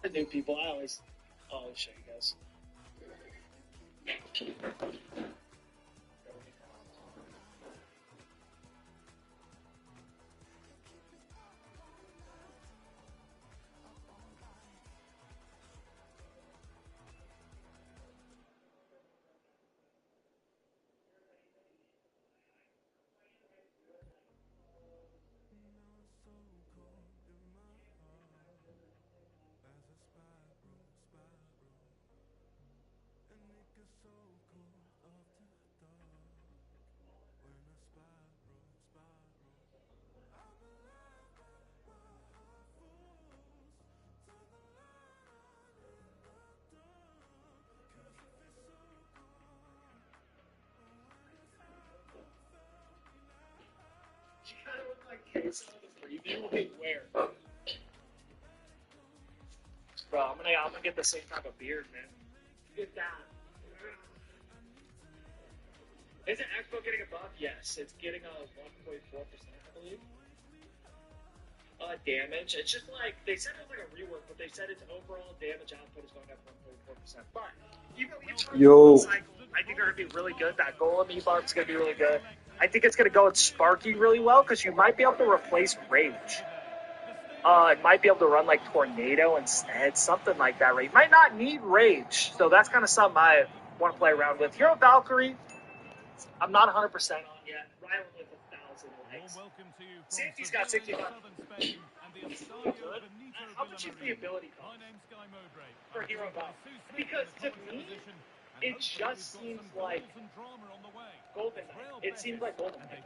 The new people, I always show you guys. She kind of looked like Case on the preview. Wait, where? Bro, I'm gonna get the same type of beard, man. Get that. Isn't Expo getting a buff? Yes, it's getting a 1.4%, I believe. Damage. It's just like they said it was like a rework, but they said its overall damage output is going up 1.4%. But even Yo, cycle, I think they're gonna be really good. That Golem E-Buff is gonna be really good. I think it's gonna go with Sparky really well because you might be able to replace Rage. It might be able to run like Tornado instead, something like that. Right? You might not need Rage, so that's kind of something I want to play around with. Hero Valkyrie, I'm not 100% on yet. Ryan with 1,000 likes. Safety's got 65. Good. How much is the ability cost for Hero Valkyrie? Because to me, it just seems like Golden Knight. It seems like Golden Knight.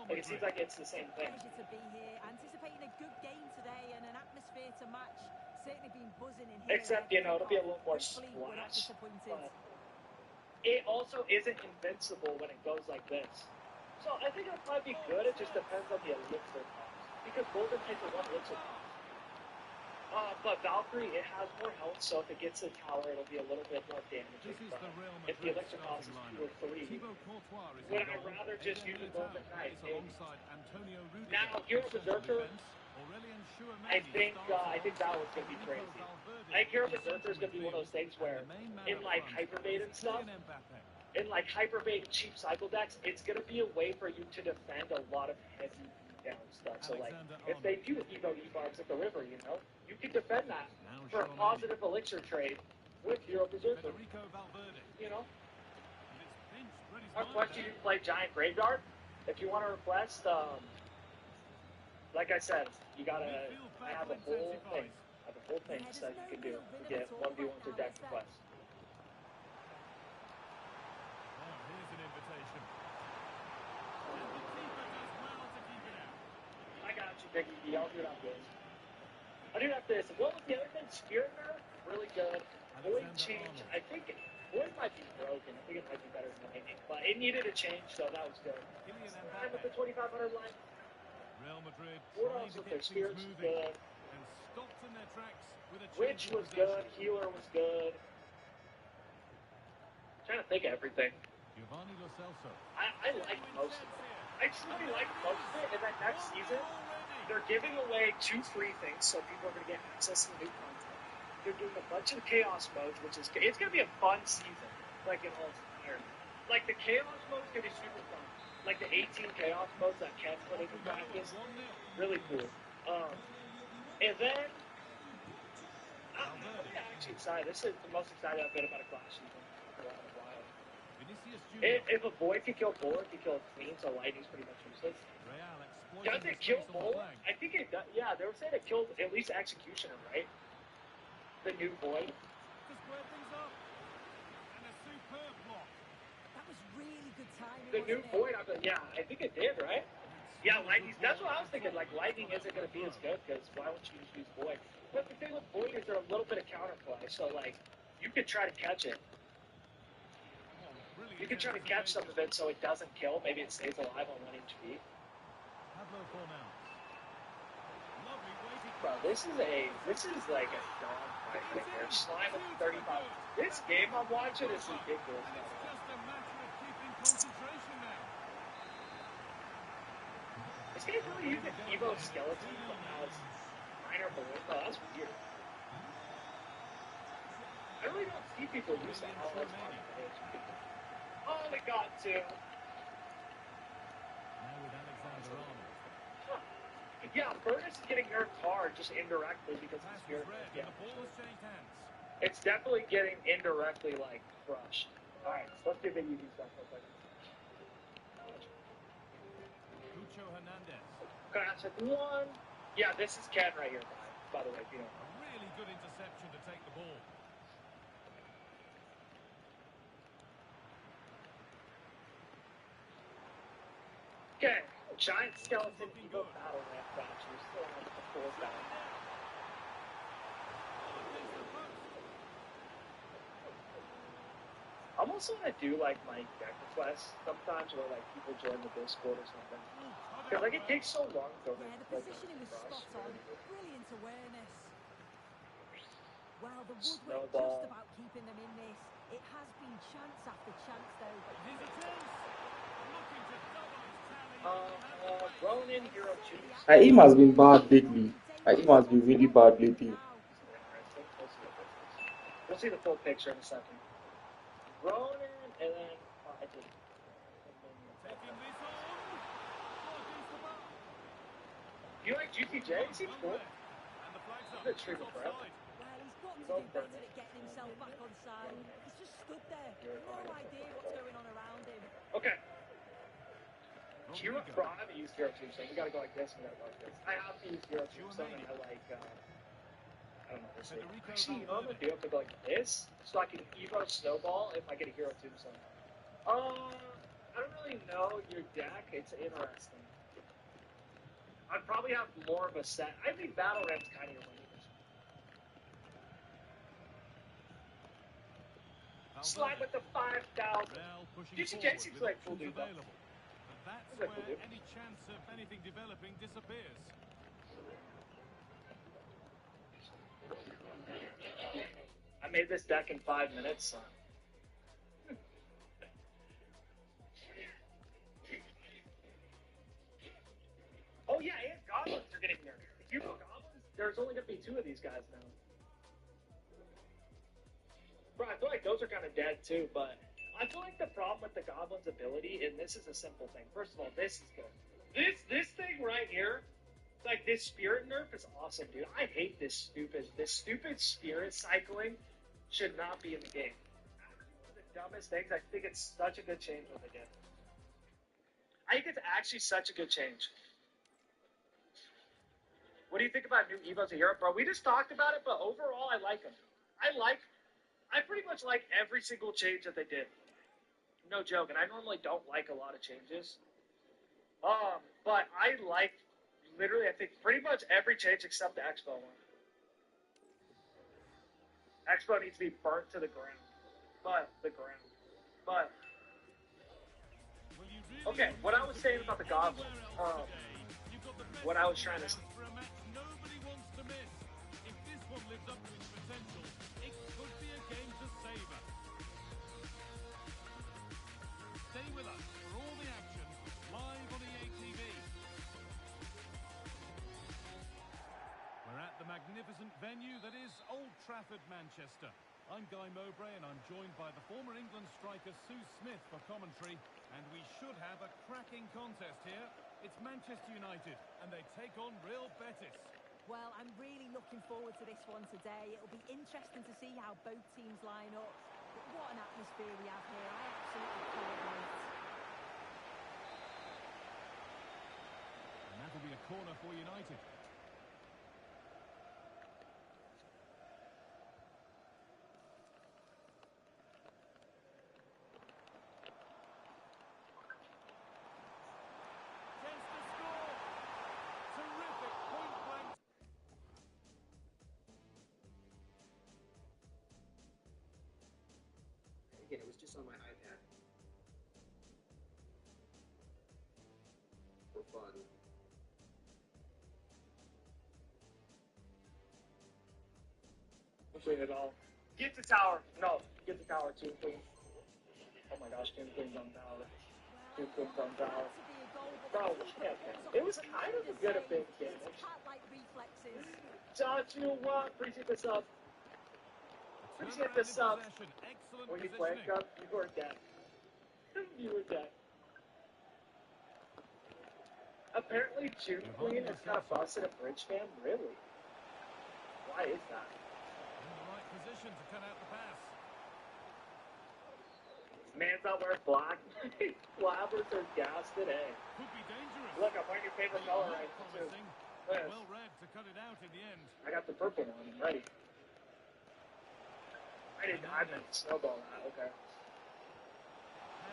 Like it seems like it's the same thing. To be here, anticipating a good game today and an atmosphere to match. Certainly been buzzing in here. Except, it'll be a little more splash. But it also isn't invincible when it goes like this. So I think it'll probably be good. It just depends on the elixir cost. Because Golden takes a 1 elixir cost. But Valkyrie, it has more health, so if it gets a tower, it'll be a little bit more damaging. If the elixir cost is 2 or 3, would I rather just use a Golden Knight? Now, Hero Berserker, I think that was going to be crazy. I think Hero Berserker is going to be one of those things where, in like Hyperbait and stuff, in like Hyperbait and cheap cycle decks, it's going to be a way for you to defend a lot of heavy down stuff. So like, if they do Evo E-Barbs at the river, you can defend that for a positive elixir trade with Hero Berserker. Our question, you can play Giant Graveyard. If you want to request, like I said, you gotta have a whole thing. Have a whole thing that you can do to get 1v1s or deck requests. I got you, Biggie. I'll do it after this. I'll do it after this. What was the other thing? Spirit Nerf? Really good. Void change. I think Void might be broken. I think it might be better than Lightning. But it needed a change, so that was good. Slime with the 2,500 line. What else was there? Spirit's good. Witch was good. Healer was good. I'm trying to think of everything. I like most of it. I just really like most of it. And then next season, they're giving away 2 free things, so people are going to get access to new content. They're doing a bunch of chaos modes, which is it's going to be a fun season, like in all entirety. Like the chaos mode is going to be super fun. Like the 18 chaos modes that Ken put into practice, really cool. And then I'm actually excited. This is the most excited I've been about a Clash season for a while. If a boy can kill Bull, he can kill Queen, so Lightning's pretty much useless. Does it kill Bull? I think it does. Yeah, they were saying it killed at least Executioner, right? The new Void. That was really good timing. The new Void, I think it did, right? Yeah, Lightning. That's what I was thinking. Like, Lightning isn't going to be as good because why would you just use Void? But the thing with Void is there's a little bit of counterplay, so like you could try to catch it. You could try to catch some of it so it doesn't kill. Maybe it stays alive on 1 HP. Bro, this is like a dog fight right here. Slime with 35. This game I'm watching is ridiculous. This game's really using Evo Skeleton, but now it's minor balloon. Oh, that's weird. I really don't see people use that. Oh, we got two. Now with Alexander Arnold. Yeah, Furnace is getting nerfed hard just indirectly because of Pass the spirit. was red, Yeah, and the ball has changed hands. it's definitely getting indirectly like crushed. All right, so let's see if they use these guys real quick. Cucho Hernandez. Classic one. Yeah, this is Ken right here, by the way. You know. A really good interception to take the ball. Okay, giant skeleton evil battle ramp match. We're still on the full battle. I almost want to do like my deck requests sometimes, where like people join the Discord or something. Because like it takes so long to Yeah, the positioning was spot on. Brilliant awareness. Well, the woodwork just about keeping them in this. It has been chance after chance, though. Here's a chance. Looking to double his tally. Ronin Hero 2. Aim has been bad lately. Aim has been really bad lately. We'll see the full picture in a second. Ronin, and then I did. Taking this on. You like GTJ? He seems cool. And the flag's up. Good trigger for him. Well, he's got to be better at getting himself back on side. He's just stood there. No idea what's going on around him. Okay. Hero Pro, I haven't used Hero Tombstone. We gotta go like this, we gotta go like this. I have to use Hero Tombstone, and I like, I don't know this thing. Actually, you know what I'm gonna do? I'm gonna go like this, so I can Evo Snowball if I get a Hero Tombstone. I don't really know your deck. It's interesting. I'd probably have more of a set. I think Battle Ram's kind of your range. Slide with the 5,000. GTJ seems like cool dude, though. That's where any chance of anything developing disappears. I made this deck in 5 minutes. Oh yeah, and goblins are getting nerfed. If you go goblins, there's only gonna be 2 of these guys now. Bro, I feel like those are kind of dead too, but I feel like the problem with the Goblin's ability, and this is a simple thing. First of all, this is good. This thing right here, like this spirit nerf is awesome, dude. I hate this stupid spirit cycling should not be in the game. One of the dumbest things. I think it's such a good change what they did. I think it's actually such a good change. What do you think about new Evos of Europe, bro? We just talked about it, but overall, I like them. I pretty much like every single change that they did. No joke, and I normally don't like a lot of changes. But I like, literally, I think pretty much every change except the Expo one. Expo needs to be burnt to the ground. But, okay, what I was saying about the Goblins, what I was trying to say. Nobody wants to miss. If this one lives up to its potential, it could be a game to savor. Stay with us for all the action live on EA TV. We're at the magnificent venue that is Old Trafford, Manchester. I'm Guy Mowbray and I'm joined by the former England striker Sue Smith for commentary, and we should have a cracking contest here. It's Manchester United and they take on Real Betis. Well, I'm really looking forward to this one today. It'll be interesting to see how both teams line up. But what an atmosphere we have here. I absolutely can't wait. And that'll be a corner for United. Again, it was just on my iPad. For fun. Clean it all. Get the tower. No, get the tower too, Queen. Oh my gosh, King Queen's on tower. King Queen's on tower. Bro, yeah, it was kind of a good advantage. Joshua, appreciate this up. Appreciate the sub. Excellent When you play positioning. Cup, you were dead. You were dead. Apparently, June Queen is kind of busted a bridge fan. Really? Why is that? In the right position to cut out the pass. Man's out wearing black. Flabbers are gassed today. Could be dangerous. Look, I'm wearing your favorite color right now, too. Promising. Yes. Well read to cut it out in the end. I got the purple one. I'm ready. I didn't. I meant snowball that. Okay.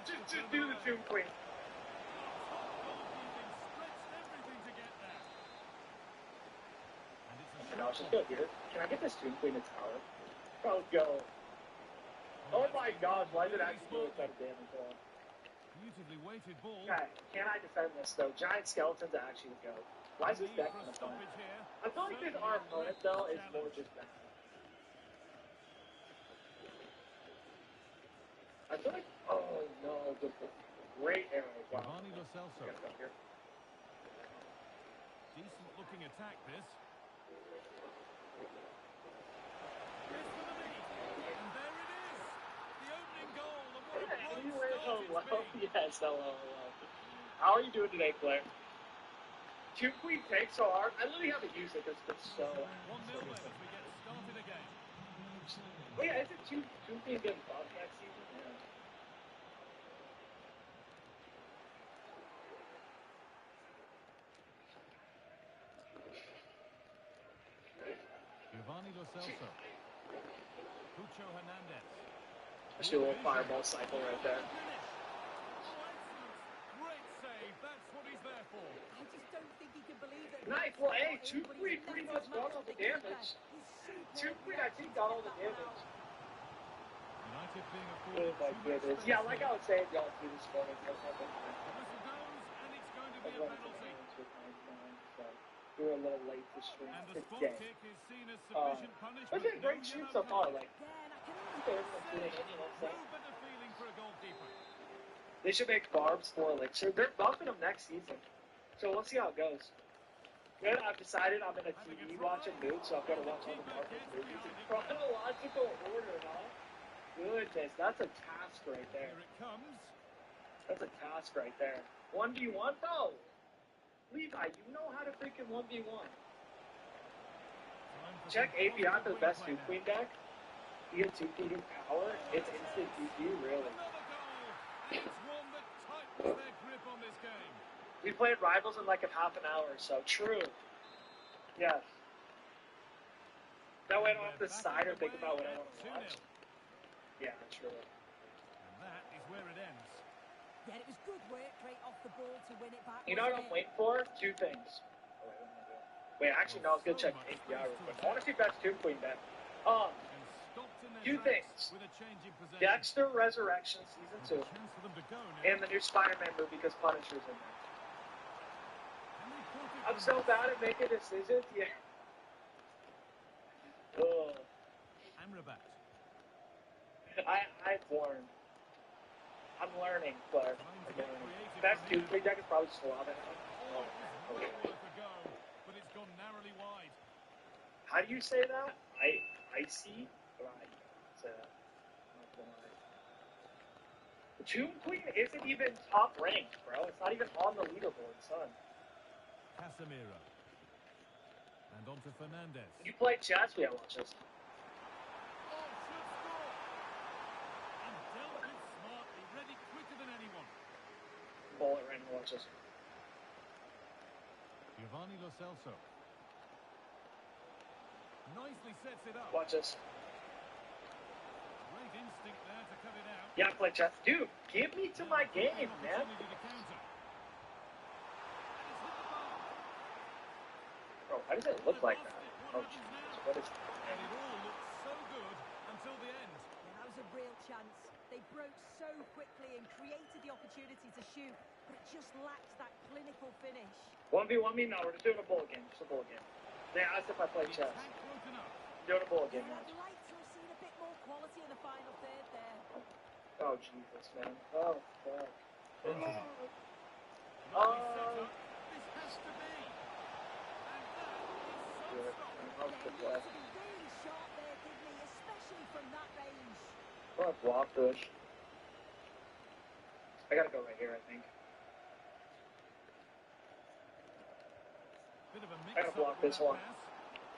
Just do the June Queen. Goalkeeping stretched everything to get there. And it's a Oh my gosh, shot. let's go here. Can I get this June Queen to tower? Oh, go. Oh my gosh, why did it actually do a ton of damage on? Beautifully weighted ball. Okay, can I defend this though? Giant skeletons actually go. Why is this deck For a gonna fun? stoppage here. I feel like this our opponent though is more just bad. I feel like, oh no, the great arrow. Wow. Giovanni Lo Celso. Gotta go here. Decent looking attack this. Here's for the lead. And there it is. The opening goal. And what a Yeah, bright anyway, start hello. it's been. Yes, hello. How are you doing today, Claire? Two Queen takes so hard. I literally haven't used it because it's been so. 1-0 then as we get started again. Oh yeah, is it two Queen getting buffed next season? Yeah. Giovanni Lo Celso. Pucho Hernandez. Let's do a little fireball cycle right there. Finish. Oh, excellent. Great save. That's what he's there for. I just don't think he can believe that. Nice. Well, hey, Two Queen pretty much got all the damage. Two Queen, I think, got all the damage. United being Oh afforded my too much goodness. space Yeah, like here. I was saying, y'all see this morning. The whistle goes, and it's going to be a penalty. We were a little late to stream And the spot today. kick is seen as sufficient punishment. But they're No great stream yellow so far. card. Like, Again, I can they're only doing say it, you know what I'm No saying? better feeling for a goalkeeper. They should make Barb's for Elixir. They're buffing them next season. So we'll see how it goes. Good, I've decided I'm in a TV watching mood, so I'm going to watch all the Marvel movies in chronological order, huh? Goodness, that's a task right there. Here it comes. That's a task right there. 1v1? No! Levi, you know how to freaking 1v1. Time for Check some API for the best play 2 now. queen deck. You get 2 queen power, it's instant GG, really. Another goal. And it's one that tightens their grip on this game. We played Rivals in like a half an hour or so. True. Yes. That way I don't have to decide or think about what I want to watch. Yeah, true. And that is where it ends. Yeah, it was good work right off the ball to win it back. You know what I'm wasn't it? waiting for? 2 things. Oh, wait, what am I doing? Wait, actually, no, I was going to check API real quick. I want to see best 2 queen deck. And stopped in their 2 tracks things. with a change in possession. Dexter Resurrection Season There's 2. a chance for them to go now. And the new Spider-Man movie because Punisher's in there. Can they profit I'm from so this? bad at making decisions. Yeah. Ugh. Amrabat. I've learned. I'm learning, but Trying to I'm get learning. creative Best from 2 queen deck is probably Suave. Oh, it was well worth a go, but it's gone narrowly wide. How do you say that? Icy? Right. Say that. Not gonna lie. The Tomb Queen isn't even top ranked, bro. It's not even on the leaderboard, son. Casemiro. And on to Fernandez. You play chess? Yeah, watch this. Oh, should score. And dealt with smartly, ready quicker than anyone. Bullet right now, watch this. Giovanni Lo Celso. Nicely sets it up. Watch this. Great instinct there to cut it out. Yeah, I play chess. Dude, give me to my game, man. Opportunity to counter. And it's hit the bar. Bro, why does it look like that? Oh, What happens Jesus. now? What is And it all looked so good until the end. Yeah, that was a real chance. They broke so quickly and created the opportunity to shoot, but it just lacked that clinical finish. 1v1 me? No, we're just doing a bullet game. Just a bullet game. They asked if I play The chess. attack broken up. Doing a bullet game. Yeah, Watch. I'd like to have seen a bit more quality in the final third there. Oh, Jesus, man. Oh, fuck. Nicely set Oh. up. This has to be. And that is Good. some stop. That was Yeah, good you play. need to be really sharp there, Gidney, especially from that Or a block push. I gotta go right here, I think. Bit of a I gotta block this one.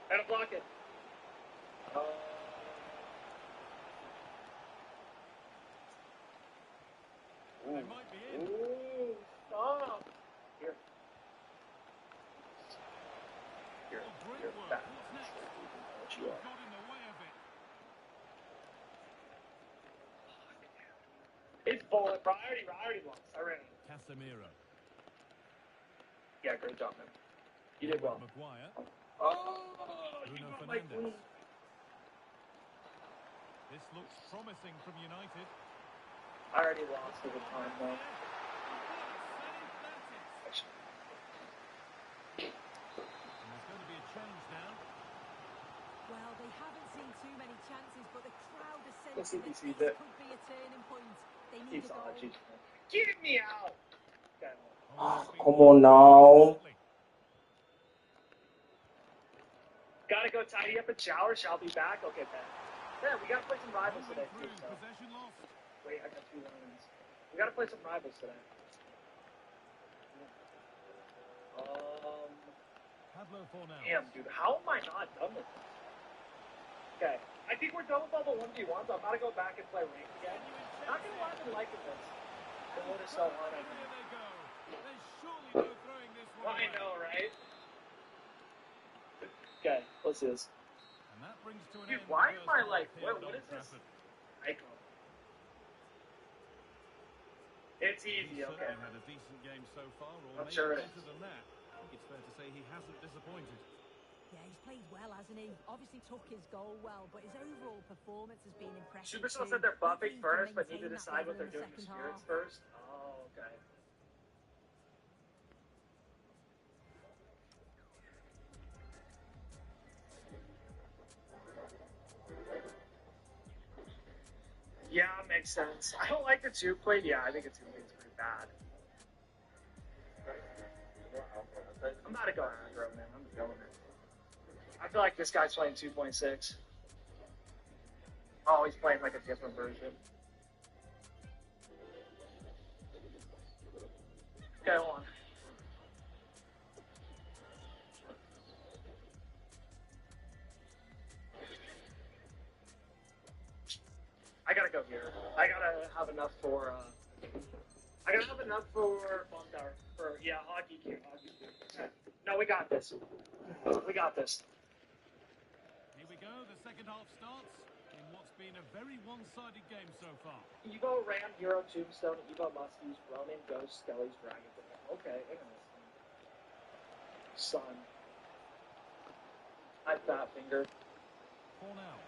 I gotta block it. They might be in. Ooh, stop. Here. Here. Oh, great Here. work. Back. What's next? What you are. Got in the way of it. It's bullet, bro. I already lost. I ran it. Casemiro. Yeah, great job, man. You did well. Maguire. Oh, you Bruno got my Fernandes. queen. This looks promising from United. I already lost at the time, though. And there's going to be a change now. Well, they haven't seen too many chances, but the crowd is Let's see sensing if he that sees it. this could be a turning point. They He need a saw goal. it. Get me out. Okay. Come on now. Gotta go tidy up a shower. Shall be back. Okay, man. Yeah, we gotta play some rivals today, too. So. Possession lost. Wait, I got 2 lines. We gotta play some rivals today. Pablo Fornals. Damn, dude, how am I not done with this? Okay, I think we're done with all the 1v1s. I'm about to go back and play rank again. Not gonna lie, I've been liking this. The mode is so hard, I Here think. they go. There's surely no throwing this one I away. know, right? Okay, let's do this. And that brings to an Dude, end why the am I first like, half here what at is Old this? Trafford. Icon. It's easy, He's okay. certainly had a decent game so far, or I'm maybe sure it better than that. I think it's fair to say he hasn't disappointed. Yeah, he's played well, hasn't he? Obviously took his goal well, but his overall performance has been impressive. Supercell too. said they're buffing Hopefully he can first, but need to maintain that decide what level they're in the doing to second spirits half. first. Oh, okay. Yeah, makes sense. I don't like the 2-plate. Yeah, I think the 2-plate's pretty bad. I'm not a go aggro, man. I'm feeling it. I feel like this guy's playing 2.6. Oh, he's playing like a different version. Okay, hold on. I gotta go here. I gotta have enough for, Bomb Tower. For, yeah, hockey gear. Okay. No, we got this. We got this. Here we go, the second half starts in what's been a very one-sided game so far. Evo, Ram, Hero, Tombstone, Evo, Muskies, Ronin, Ghost, Skellies, Dragon. Okay, interesting. Sun. I fat finger. Fornals.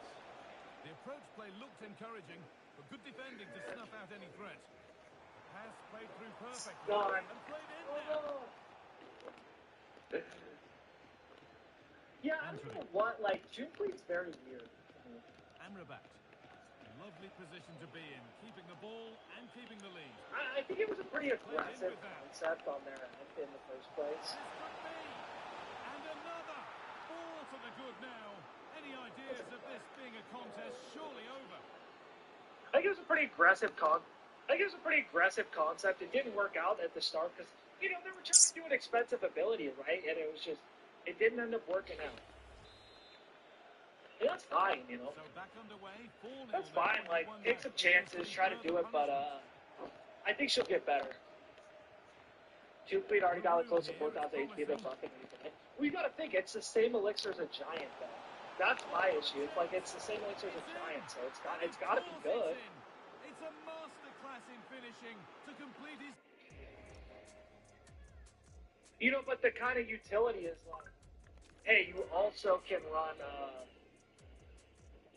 The approach play looked encouraging, but good defending to snuff out any threat. The pass played through perfectly Done. and played in Oh, now. no. Yeah, I don't know what, like, June Fleet's very weird. Amrabat. Lovely position to be in, keeping the ball and keeping the lead. I think it was a pretty aggressive concept on their end in the first place. This could be. And another. All to the good now. Any ideas of this being a contest surely over? I think it was a pretty aggressive concept. It didn't work out at the start because, you know, they were trying to do an expensive ability, right? And it was just, it didn't end up working out. And that's fine, you know. So back underway, 4-0. That's fine. Like, take some chances, try to do it, but I think she'll get better. June Fleet already got close to 4,000 HP. They're buffing anything. Well, you gotta think, it's the same elixir as a giant, though. That's my issue. It's like, it's the same elixir as a giant, so it's gotta be good. It's a masterclass in finishing to complete his... You know, but the kind of utility is like, hey, you also can run,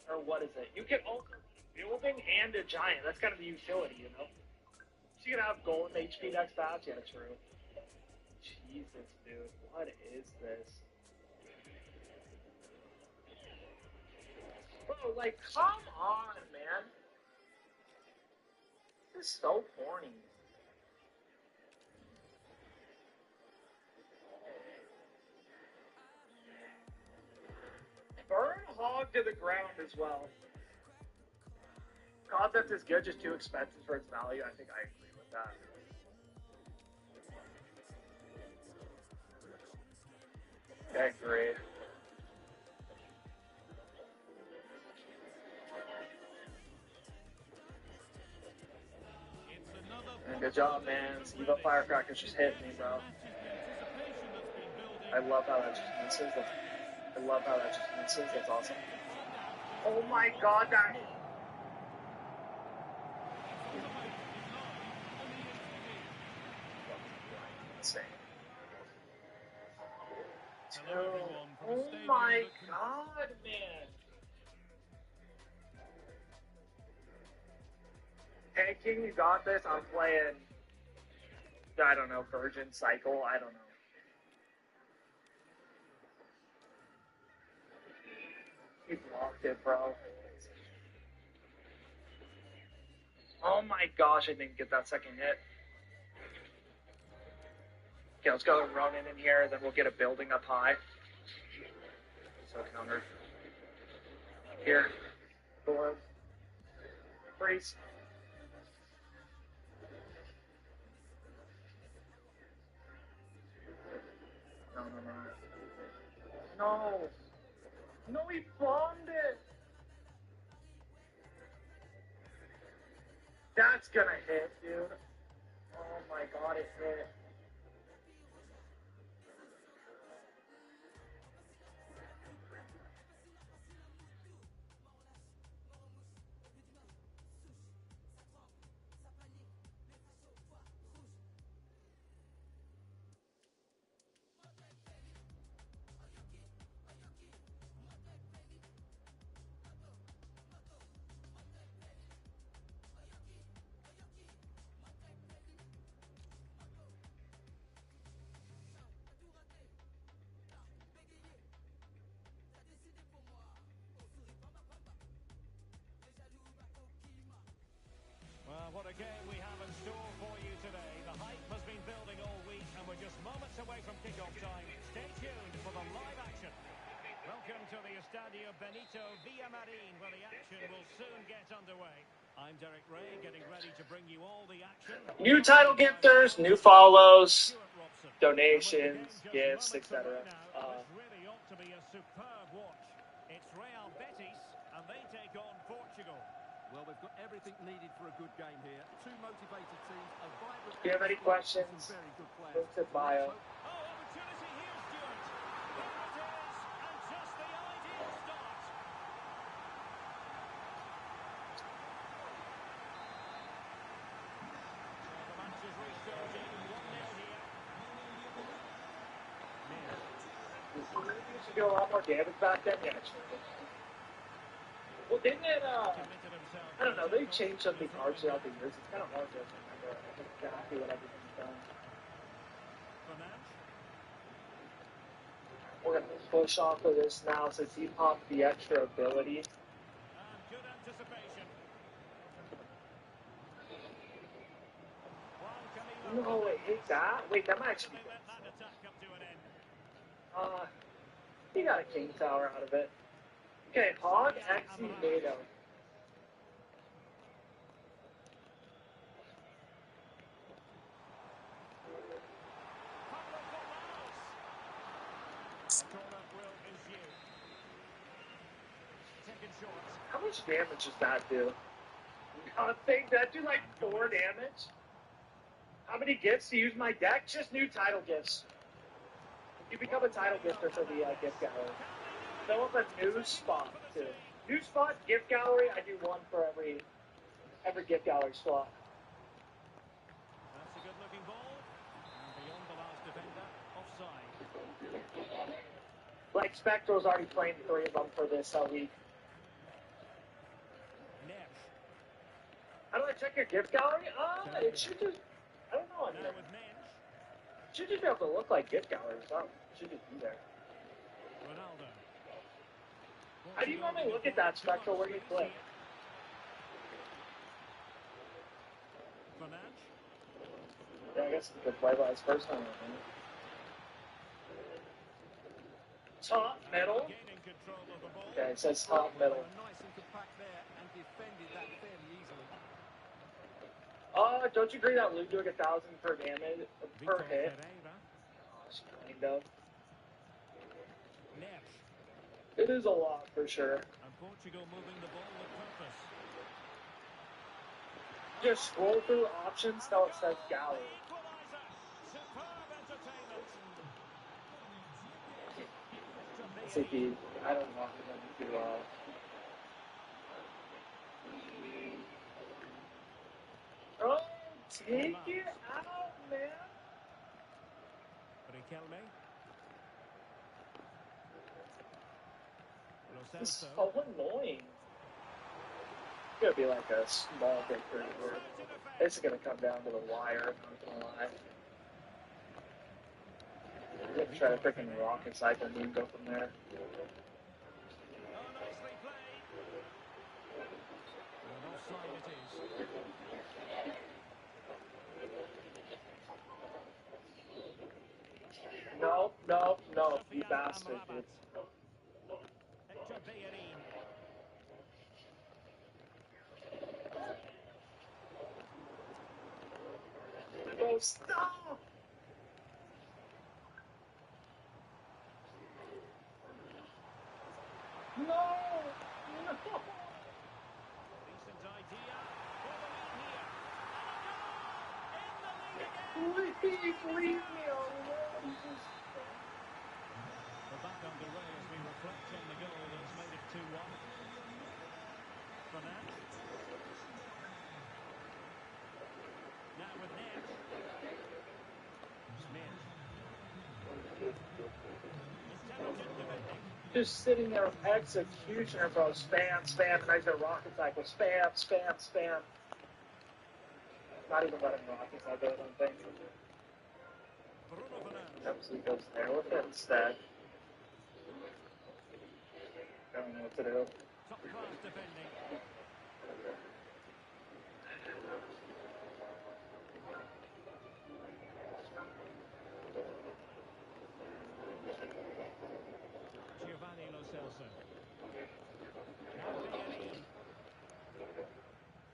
or what is it? You can also run a building and a giant. That's kind of the utility, you know? So you can have golden HP next batch? Yeah, true. Jesus, dude. What is this? Bro, like, come on, man. This is so corny. Burn Hog to the ground as well. concept is good, just too expensive for its value. I think I agree with that. Okay, great. Good job, man. Eva Firecrackers just hit me, bro. I love how that just misses. I love how that just misses. That's awesome. Oh my god, that... Insane. Oh my god, man. Hey, King, you got this. I'm playing, I don't know, Virgin Cycle. I don't know. He blocked it, bro. Oh my gosh, I didn't get that second hit. Okay, let's go Ronin in here, then we'll get a building up high. So countered. Here. Board. Freeze. No. No. No, he bombed it. That's gonna hit, dude. Oh my god, it hit. What a game we have in store for you today. The hype has been building all week and we're just moments away from kickoff time. Stay tuned for the live action. Welcome to the Estadio Benito Villamarin, where the action will soon get underway. I'm Derek Ray, getting ready to bring you all the action. New title gifters, new follows, donations, gifts, etc. This really ought to be a superb watch. It's Real Betis and they take on Portugal. Well, we've got everything needed for a good game here. Two motivated teams, a vibrant... Do you have any questions? Very good players. Look to bio. Opportunity here, Stuart. Here it is, and just the ideal start. So the match is restarting, 1-0 here. You should do a lot more damage back then. Yeah, well, didn't it, I don't know, they changed so many cards throughout the years. It's kind of hard to remember exactly what everything's done. We're going to push off of this now since he popped the extra ability. Good anticipation. No, wait, that might actually be Let that attack come to an end. He got a King Tower out of it. Okay, Hog XC NATO. How much damage does that do? Nothing. That do like 4 damage? How many gifts to use my deck? Just new title gifts. You become a title gifter for the gift gallery. Fill up a new spot too. New spot, gift gallery. I do 1 for every gift gallery slot. That's a good looking ball. And beyond the last defender, offside. Like Spectral's already playing 3 of them for this week. How do I check your gift gallery? It should just, I don't know. It should just be able to look like gift gallery or something. It should just be there. Ronaldo. How do you normally look at that, Spectral? Where do you click? Yeah, I guess it's a good play by his first time. Top, middle. Okay, it says top, middle. Nice and compact there and defended that fairly easily. Don't you agree that Luke doing 1,000 per damage per Vitor hit? Pereira. Kind of. Neves. It is a lot for sure. And Portugal moving the ball with purpose. Just scroll through options till it says gallery. Equaliser. Superb entertainment. CP, I don't want him to Oh, take it out, man. Riquelme. Lo This is Celso. so annoying. It's gonna be like a small victory where it's gonna come down to the wire, I'm not gonna lie. I'm gonna try to freaking rocket cycle and then go from there. Oh, nicely played. And offside it is. No, no, no, you Sofiane bastard, Amrabat. dude. Hector Bellerin. No, stop! No! No! Decent idea for the lead here. And a goal! In the lead again! Please leave me alone. We're back underway as we reflect on the goal that's made it 2-1. Fernand. Now with Neves. Smith. Intelligent defending. Just sitting there with executioner, bro. Spam, spam, nice little rocket cycle. Spam, spam, spam. Not even letting rocket cycle, I don't think. Bruno Fernandes. Absolutely goes there with it instead. Don't know what to do. Top class defending. Giovanni Lo Celso. Now Bellerin.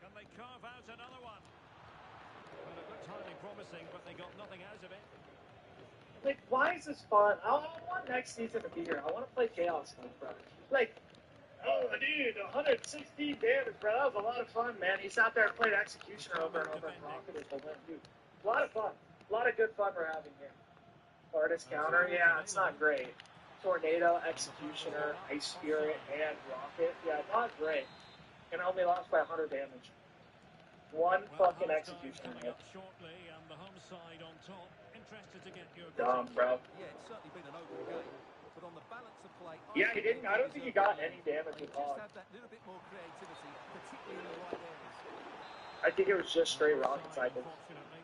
Can they carve out another one? Well, it looked highly promising, but they got nothing out of it. Like, why is this fun? I want next season to be here. I want to play Chaos League, bro. Like, oh, dude, 116 damage, bro. That was a lot of fun, man. He sat there and played Executioner over and over and rocketed the win, dude. A lot of fun. A lot of good fun we're having here. Artist counter, yeah, it's not great. Tornado, Executioner, Ice Spirit, and Rocket. Yeah, not great. And only lost by 100 damage. One Well, fucking half-time Executioner coming hit. up shortly, and the home side on top. Interested to get your Dumb, bro. Yeah, it's certainly been an open game, but on the balance of play, Yeah, he didn't. I don't think he got any damage He at just all. had that little bit more creativity, particularly in the right areas. I think it was just straight rocket Offside, cycle. unfortunately.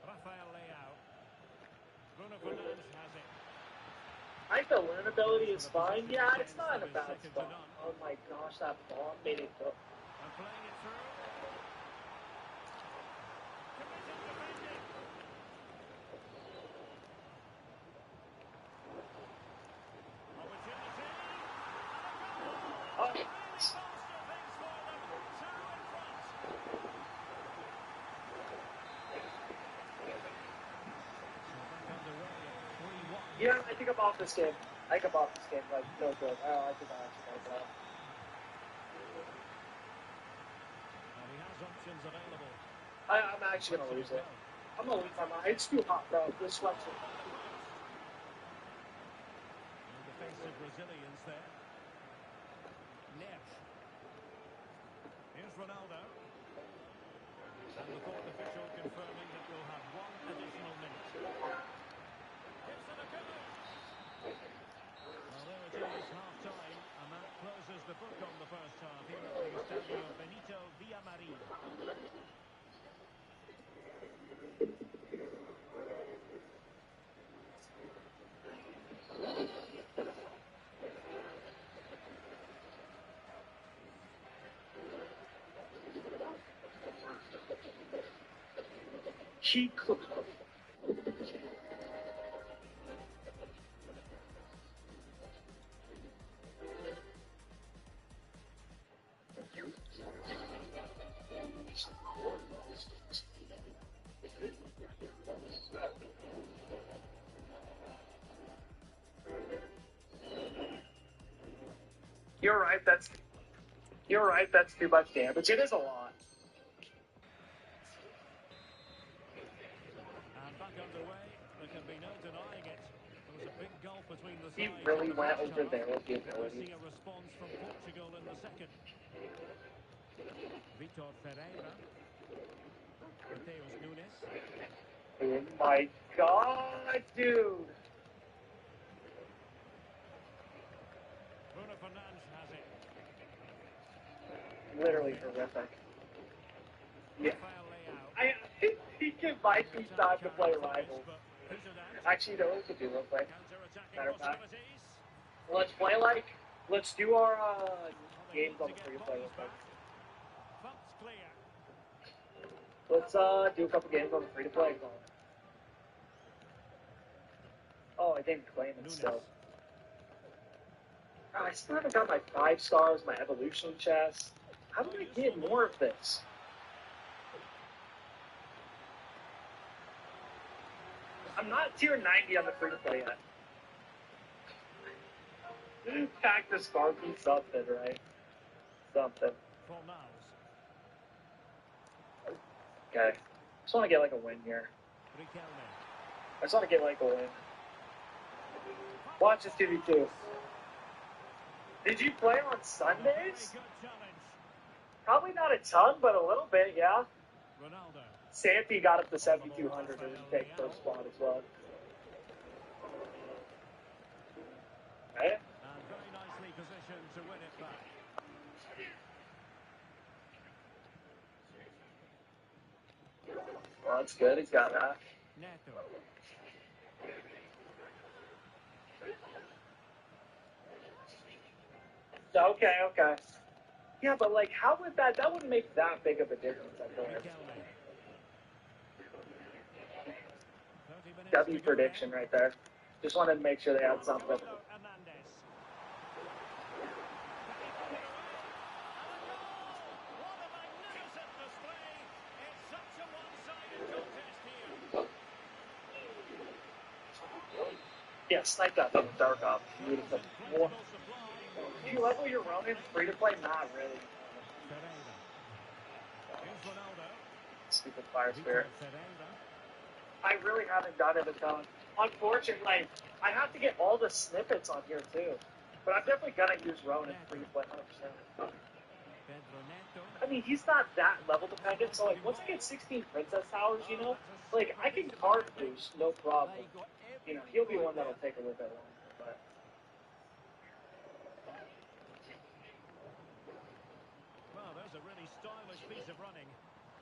Rafael Leao. Bruno Fernandes has it. I think the learn ability is fine. Yeah, it's not in a bad spot. Oh my gosh, that bomb made it go. And playing it through. Committed defending. Opportunity. Oh, Really foster things for them. Two in front. So back underway at 3-1. yeah, I think I'm off this game. I think I'm off this game. Like, no good. I think I'm actually going to And he has options available. I'm actually going to lose it. I'm going to lose my mind. It's too hot, bro. This sweats it. And defensive resilience there. Neves. Here's Ronaldo. And the fourth official confirming that we'll have one additional minute. Gives it a go. Well, there it is, half-time, and that closes the book on the first half here at the Estadio Benito Villamarín. He could. You're right. That's too much damage. It is a lot. And back underway. There can be no denying it. There was a big gulf between the He sides. really in the went first over half. there with the We'll ability. see a response from Portugal in the second. Vitor Ferreira. Mateus Nunes. Oh my god, dude. Bruno Fernandes has it. Literally horrific. Yeah. Rafael Leao. He can buy me time to play rivals. But petered out. Actually, you know what we could do real quick? Counter-attacking Matter of fact. possibilities. Let's do our Well, they games want on to the get free to play real bodies quick. back. Bumps clear. Let's do a couple games on the free to play. Oh, I didn't claim it Nunes. still. Oh, I still haven't got my 5 stars, my evolution chest. How do I get more of this? I'm not tier 90 on the free to play yet. Pack the Sparky something, right? Something. Fornals. Okay. Just want to get like a win here. Riquelme. I just want to get like a win. Watch this 2v2. Did you play on A very Sundays? good challenge. Probably not a ton, but a little bit, yeah. Ronaldo. Santi got up to 7,200 and take first spot as well. Right? And very nicely positioned to win it back. Well, that's good. He's got that. Neto. Okay, okay. Yeah, but like, how would that wouldn't make that big of a difference, I feel like. Riquelme. 30 minutes W to go prediction then. right there. Just wanted to make sure they had something. Camilo Hernandez. What a magnificent display. It's such a one-sided contest here. Yeah, snipe that from the dark off. Beautiful. Well, Plentiful supply. do you level your Ronin free to play? Not really. Ferreira. Here's Ronaldo. Stupid fire Vitor spirit. Ferreira. I really haven't done it a ton. Unfortunately, I have to get all the snippets on here too. But I'm definitely gonna use Ronin free to play 100%. Pedro Neto. I mean, he's not that level dependent, so like once I get 16 princess towers, you know, like I can card boost, no problem. You know, he'll be one that'll take a little bit longer, but Well, there's a really stylish piece of running.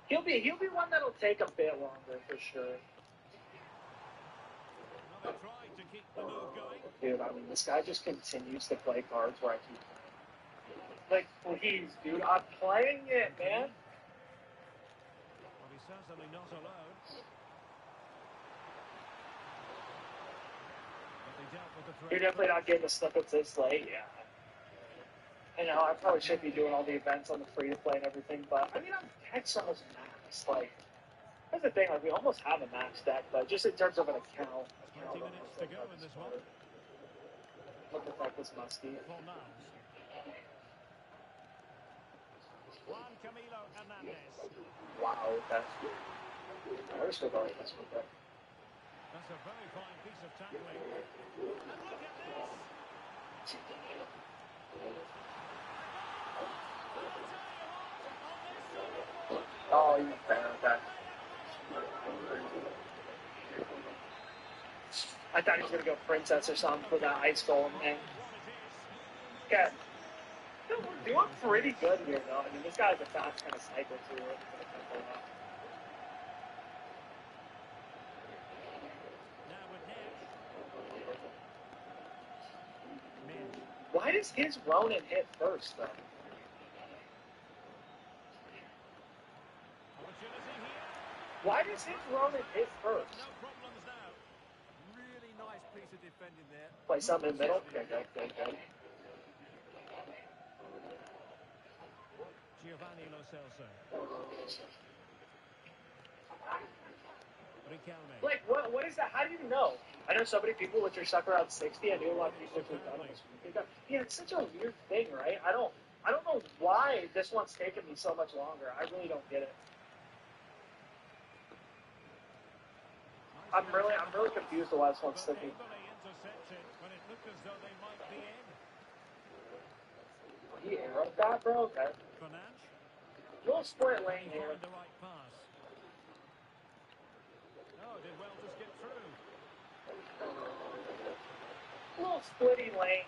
he'll be one that'll take a bit longer for sure. Another try to keep the move going. Dude, I mean, this guy just continues to play cards where I keep. Like, please, dude, I'm playing it, man. Well, he's certainly not alone. But they dealt with the threat. You're definitely not getting the snippets this late, yeah. I know, I probably should be doing all the events on the free to play and everything, but I mean, I'm Tech's almost maxed. Like, that's the thing, like, we almost have a max deck, but just in terms of an account. 20 minutes to go in this one. What the fuck was Musty? Fornals. Juan Camilo Hernandez. Wow, that's. I wish we already messed with that. That's a very fine piece of tackling. And look at this. Oh, you fair, okay. I thought he was gonna go princess or something for that ice golem thing. Okay. We're doing pretty good here, though. I mean, this guy's a fast kind of sniper, too. Now with Ned. Ned. Why does his Ronin hit first, though? Opportunity here. Why does his Ronin hit first? No problems now. Really nice piece of defending there. Play something in the middle? Okay, good. Giovanni Lo Celso. Riquelme. Like, what is that? How do you know? I know so many people which are stuck around 60. I knew a lot of people which were done this week. Yeah, it's such a weird thing, right? I don't know why this one's taken me so much longer. I really don't get it. I'm really confused with why this one's taking. He arrowed that, bro. Okay. Little split lane here. Little splitty lane.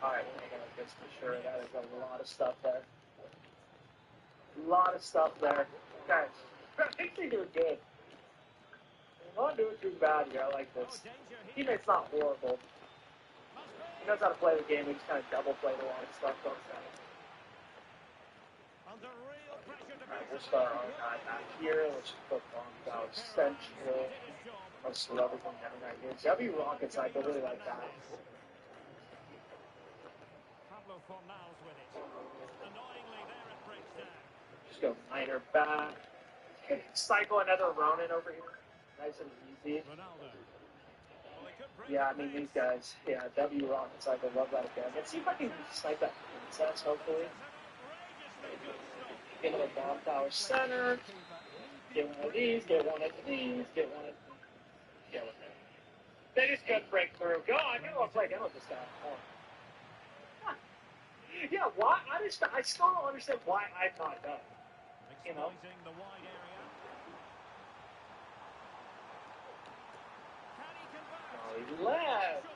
Alright, we're gonna get this for sure. That is a lot of stuff there. A lot of stuff there. Guys, I think they're doing good. I'm not doing too bad here. I like this. Teammate's not horrible. He knows how to play the game. He just kind of double played a lot of stuff. Alright, we'll start our guy back here. Let's just put Bonk out central. Let's slow everything down right here. W Rocket Cycle, really like that. Just go minor back. Cycle another Ronin over here. Nice and easy. Yeah, I mean, these guys. Yeah, W Rocket Cycle, love that again. Let's see if I can snipe that princess, hopefully. Get another bomb tower center. Get one of these, get one of these, get one of these. Get one of these. They just couldn't break through. Go on, I want to play again with this guy. Huh. Yeah, why? I still don't understand why I'm not done. You know? Oh, he left.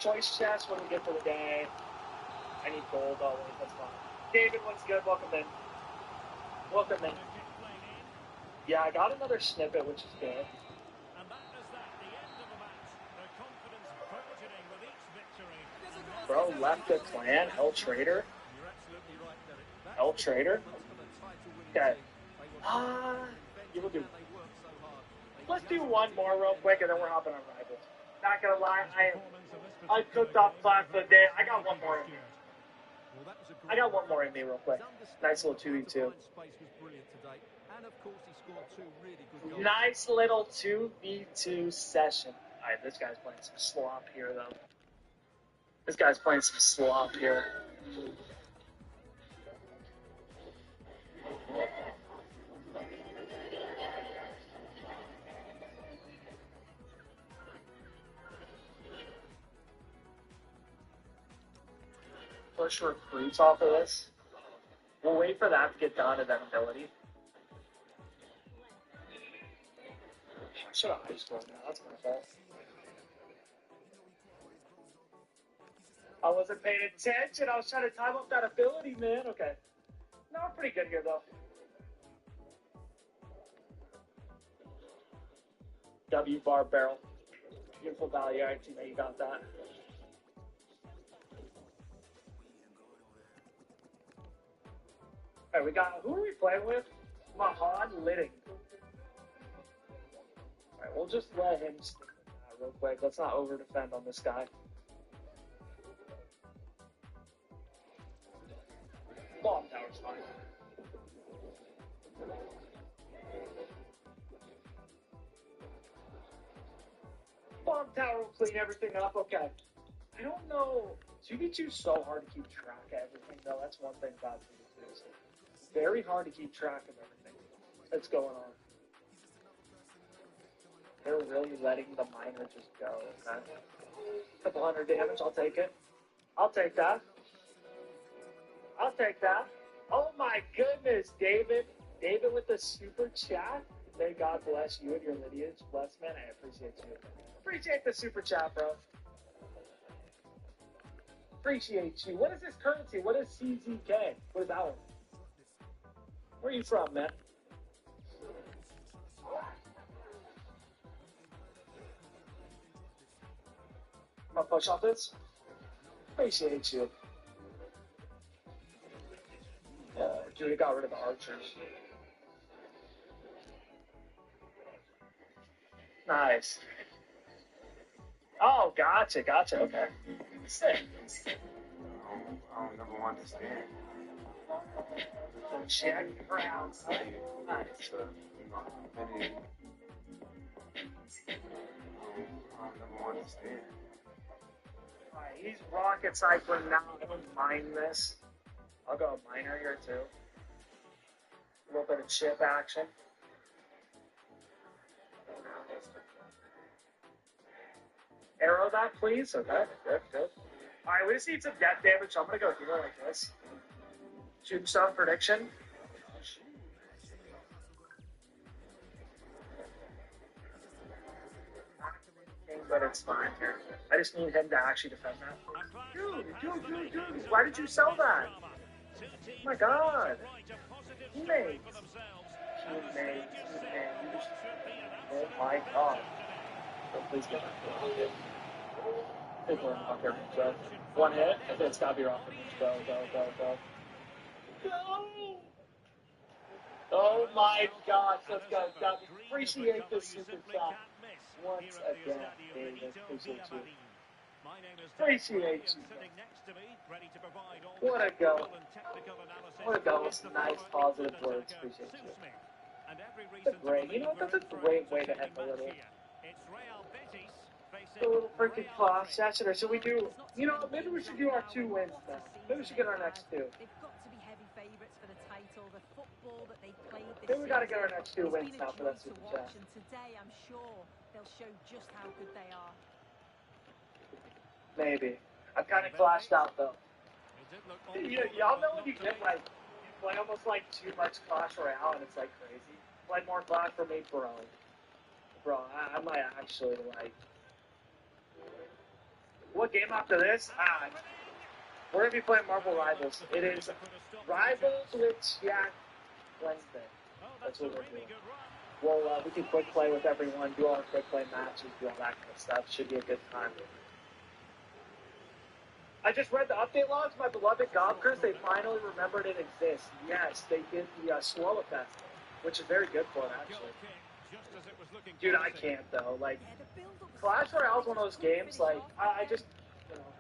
Choice chest, what do we get for the day? I need gold always, that's fine. David, what's good? Welcome in. Welcome in. Yeah, I got another snippet, which is good. Bro, left the clan. L Trader. L Trader. Okay. You will do. Let's do one more real quick, and then we're hopping on Rivals. Not gonna lie, I cooked off class for the day. I got one more in me. I got one more in me real quick. Nice little 2v2. Nice little 2v2 session. Alright, this guy's playing some slop here, though. This guy's playing some slop here. Push recruits off of this. We'll wait for that to get done and then ability. I should have high scored now. That's my fault. I wasn't paying attention. I was trying to time up that ability, man. Okay. No, we're pretty good here, though. W bar barrel. Beautiful value. I actually know you got that. Alright, we got, who are we playing with? Mahan Litting. Alright, we'll just let him stick with that real quick. Let's not over defend on this guy. Bomb tower's fine. Bomb tower will clean everything up. Okay. I don't know. 2v2 is so hard to keep track of everything, though. That's one thing about 2v2. It's very hard to keep track of everything that's going on. They're really letting the miner just go. Okay. Couple hundred damage. I'll take it. I'll take that. I'll take that. Oh my goodness, David. David with the super chat. May God bless you and your lineage. Bless, man. I appreciate you. Appreciate the super chat, bro. Appreciate you. What is this currency? What is CZK? What is that one? Where are you from, man? I'm gonna push off this. Appreciate you. Dude, we got rid of the archers. Nice. Oh, gotcha. Okay. Sick. I don't never want to stand. Check crowds. Nice. understand. Alright, he's rocket cycling now. I don't mind this. I'll go minor here too. A little bit of chip action. Arrow that, please. Okay, good, good. Alright, we just need some death damage, so I'm gonna go healer like this. Shooting star prediction. But it's fine here. I just need him to actually defend that. Dude, why did you sell that? Oh my god. Teammates. Oh my god. Oh, please get that. People are not there, so. One hit, and then it's gotta be rocket. Go, go, go, go. Go! Oh my gosh, let's go. God, appreciate this super chat. Once again, David, appreciate you. Appreciate you. What a go. What a go with some nice positive words. Appreciate you. That's a great, you know, that's a great way to end the little freaking class session. Or should we do, you know, maybe we should do our 2 wins now. Maybe we should get our next 2. They've got to be heavy favourites for the title. The football that they played this Maybe we got to season get our next 2 wins has been now a for that joy to super watch, chat. and today I'm sure they'll show just how good they are. Maybe. I'm kind of clashed out though. Y'all know when you get like, you play almost like too much Clash Royale and it's like crazy. Play more Clash for me, bro. Bro, I might actually like. What game after this? We're gonna be playing Marvel Rivals. It is Rivals with Jack Wednesday. That's what we're doing. Well, we can quick play with everyone, do all our quick play matches, do all that kind of stuff. Should be a good time. I just read the update logs. My beloved Gobkers, they finally remembered it exists. Yes, they did the swirl effect, which is very good for it, actually. Dude, I can't, though. Like, Clash Royale is one of those games, like, I just, you know,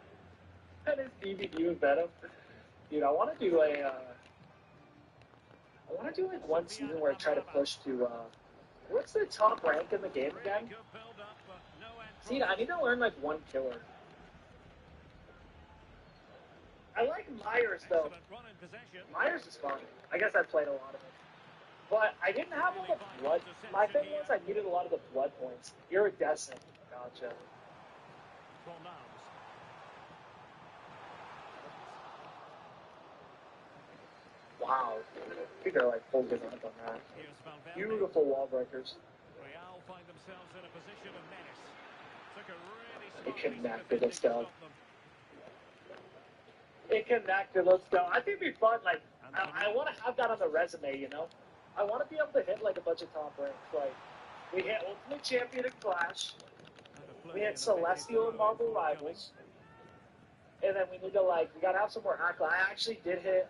that is DVD with Venom. Dude, I want to do like, one season where I try to push to, what's the top rank in the game again? See, I need to learn, like, one killer. I like Myers, though. Myers is fun. I guess I played a lot of it. But I didn't have all the blood. My thing was I needed a lot of the blood points. Iridescent. Gotcha. Wow. I think they're like holding up on that. Beautiful wall breakers. It connected, let's go. It connected, let's go. I think it'd be fun, like, I want to have that on the resume, you know? I want to be able to hit, like, a bunch of top ranks. Like, we hit Ultimate Champion in Clash. We hit Celestial in Marvel Rivals. And then we need to, like, we got to have some more hack. I actually did hit,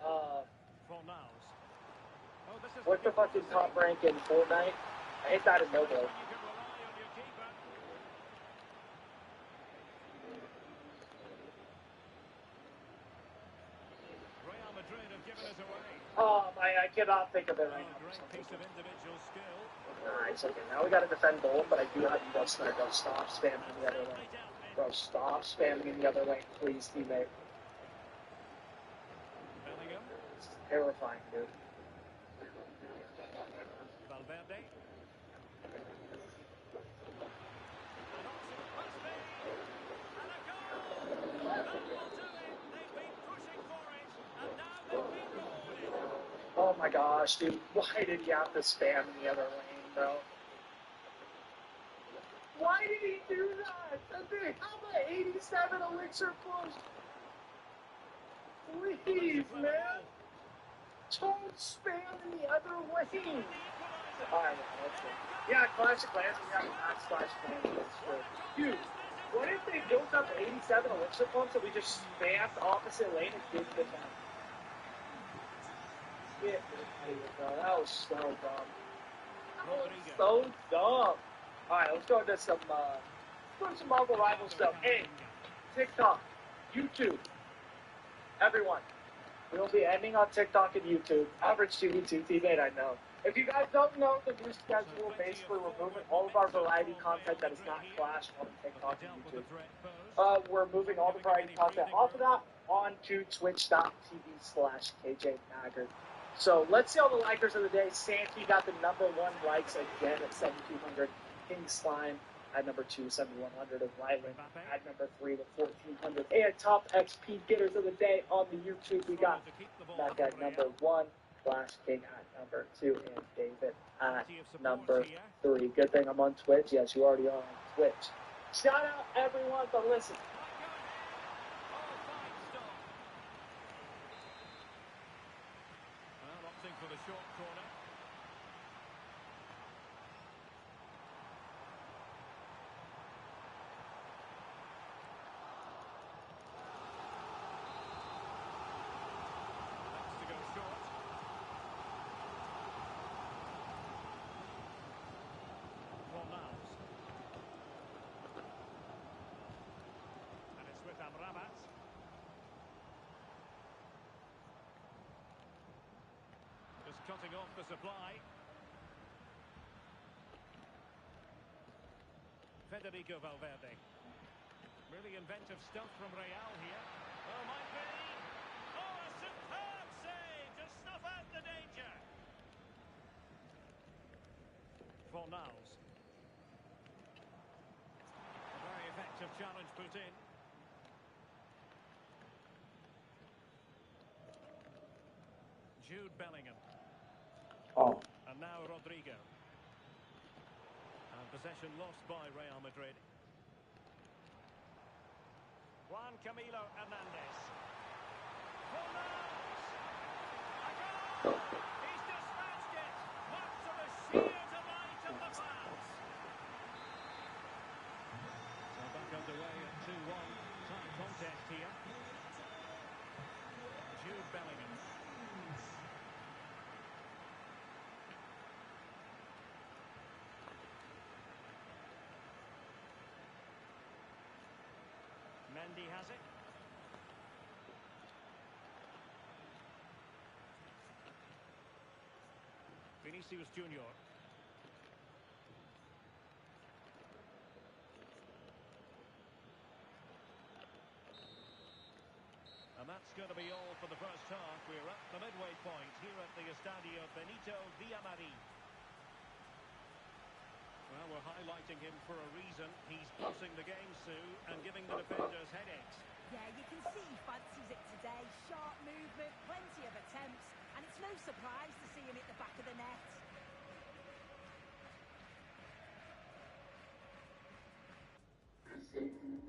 what's the fucking top rank in Fortnite? I hit that in Novo. I cannot think of it right now. Nice, okay, now we gotta defend both, but I do have you go start. Bro, stop spamming in the other lane. Bro, stop spamming in the other lane, please, teammate. It's terrifying, dude. Oh my gosh, dude. Why did he have to spam in the other lane, bro? Why did he do that? How about 87 elixir push? Please, man. Don't spam in the other lane. Alright, that's good. Yeah, Clash of Clans, we have max Clash of Clans. That's true. Dude, what if they built up 87 elixir pumps and we just spammed the opposite lane and did the time? That was so dumb. That was so dumb. Alright, let's go into some Marvel Rival stuff. Hey, TikTok, YouTube, everyone. We'll be ending on TikTok and YouTube. Average 2v2 teammate, I know. If you guys don't know the new schedule, basically we're moving all of our variety content that is not Clash on TikTok and YouTube. We're moving all the variety content off of that onto twitch.tv/KJMaggard. So let's see all the likers of the day. Santi got the #1 likes again at 7,200. King Slime at number 2, 7,100. And Ryland at number 3 with 1,400. And top XP getters of the day on the YouTube, we got Mac at #1. Flash King at number 2, and David at number 3. Good thing I'm on Twitch. Yes, you already are on Twitch. Shout out everyone, but listen. Well, opting for the short corner. Next to go short. Fornals. And it's with Amrabat. Just cutting off the supply. Federico Valverde. Really inventive stuff from Real here. Oh, might be. Oh, a superb save to snuff out the danger. Fornals. A very effective challenge put in. Jude Bellingham. Oh, And now Rodrigo. And possession lost by Real Madrid. Juan Camilo Hernandez. Fornals! A goal! He's dispatched it! Much to the sheer delight of the fans. So back underway at 2-1. Tight contest here. Jude Bellingham. Mendy has it. Vinicius Junior. And that's going to be all for the first half. We're at the midway point here at the Estadio Benito Villamarín. Well, we're highlighting him for a reason. He's pulsing the game, Sue, and giving the defenders headaches. Yeah, you can see he fancies it today. Sharp movement, plenty of attempts, and it's no surprise to see him hit the back of the net.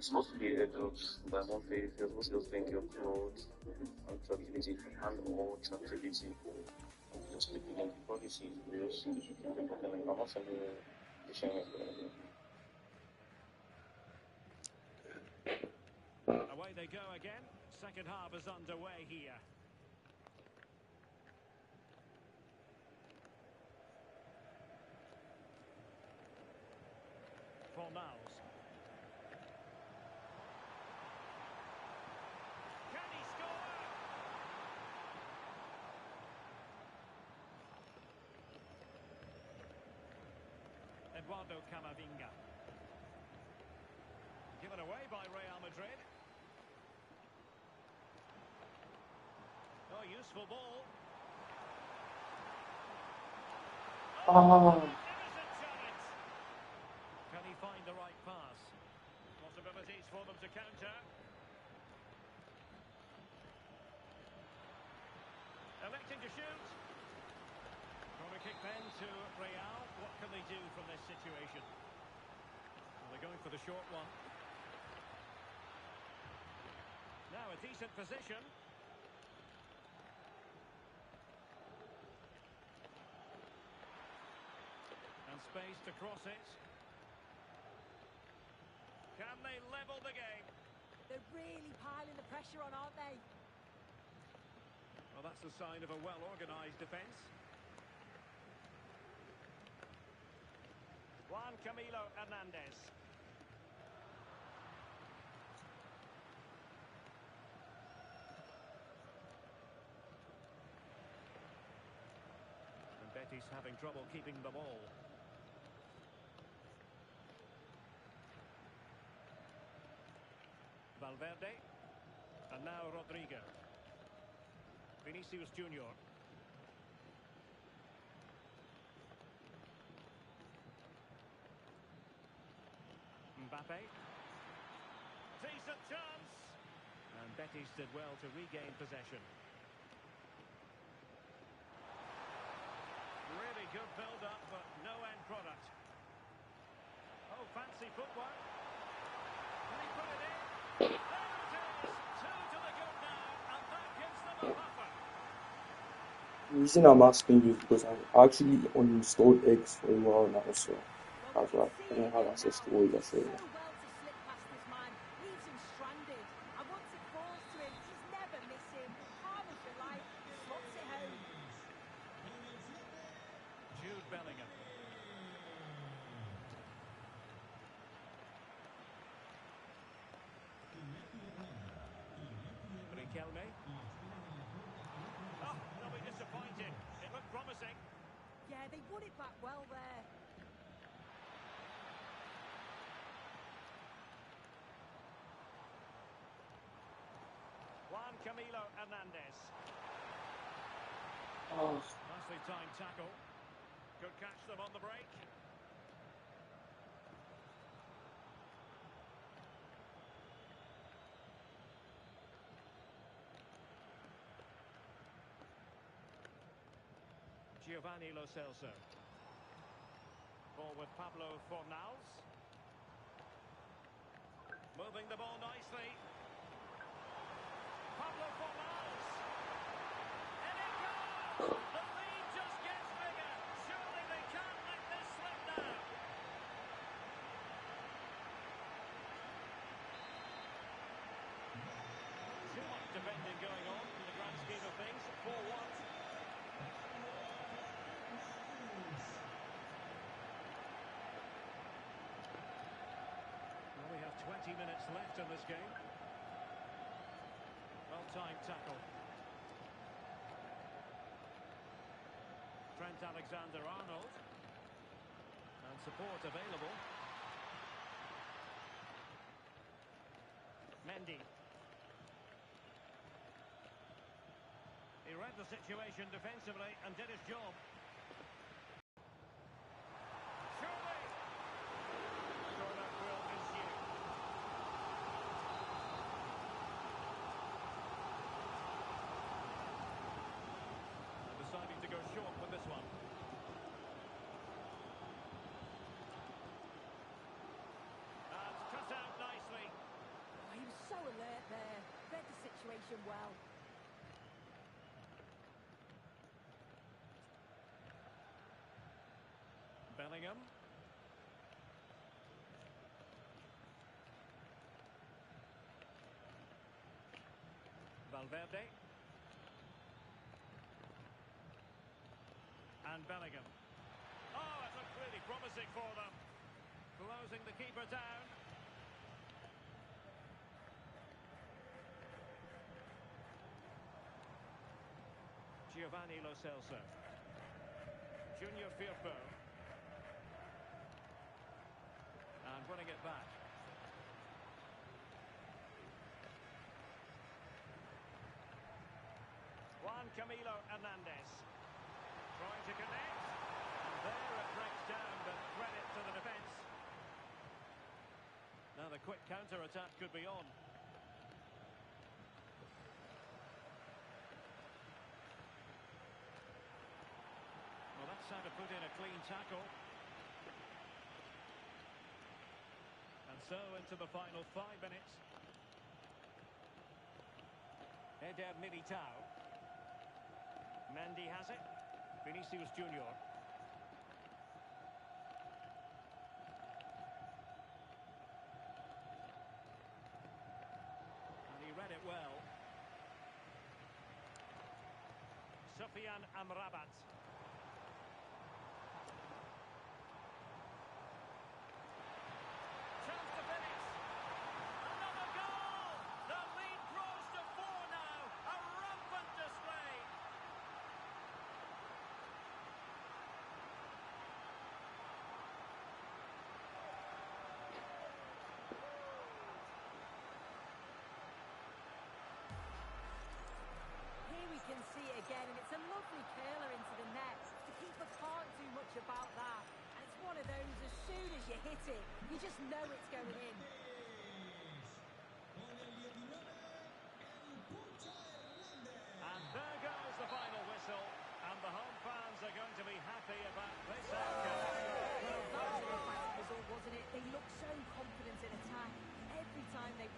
it's supposed to be adults that one phase. You're supposed to think of clothes and tranquility and all tranquility. Just speaking in policy, we just I'm not saying the shame. Away they go again. Second half is underway here. Fornals. Can he score? Eduardo Camavinga. Given away by Real Madrid. Oh, useful ball. Oh. Innocent challenge. Can he find the right pass? Possibilities for them to counter. Electing to shoot. Corner kick then to Real. What can they do from this situation? Well, they're going for the short one. Now a decent position. And space to cross it. Can they level the game? They're really piling the pressure on, aren't they? Well, that's a sign of a well-organised defence. Juan Camilo Hernandez. he's having trouble keeping the ball. Valverde. And now Rodrigo. Vinicius Junior. Mbappe. Decent chance. And Betis did well to regain possession. Really good build-up, but no end product. Oh, fancy footwork. Can he put it in? There it is! 2 to the good now, and that gives them a buffer. The reason I'm asking you is because I actually uninstalled eggs for a while now, so that's why I don't have access to all your servers. So well to slip past this man, leaves him stranded. And once it falls to him, he's never missing. Calm as you like, slots it home. Jude Bellingham. Riquelme. Oh, they'll be disappointed. It looked promising. Yeah, they won it back well there. Juan Camilo Hernandez. Oh, Nicely timed tackle. Could catch them on the break. Giovanni Lo Celso. Ball with Pablo Fornals. Moving the ball nicely. Pablo Fornals. And it goes! The lead just gets bigger. Surely they can't let this slip now. Too much defending going on in the grand scheme of things. 4-1. Well, we have 20 minutes left in this game. Well-timed tackle. Trent Alexander-Arnold. And support available. Mendy. He read the situation defensively and did his job. Surely! Corner will ensue. And deciding to go short with this one. And cut out nicely. Oh, he was so alert there. Read the situation well. Bellingham. Valverde. And Bellingham. Oh, it looked really promising for them. Closing the keeper down. Giovanni Lo Celso. Junior Firpo. And winning it back. Juan Camilo Hernandez. Trying to connect. And there it breaks down, but credit to the defence. Now the quick counter-attack could be on. Well, that's how to put in a clean tackle. And so into the final 5 minutes. Eder Militao. Mendy has it. Vinicius Junior. And he read it well. Sufyan Amrabat. Chance to finish. Another goal! The lead grows to 4 now. A rampant display. it. You just know it's going in. And there goes the final whistle. And the home fans are going to be happy about this outcome. Well, that was an impressive result, wasn't it? They look so confident in attack. Every time they...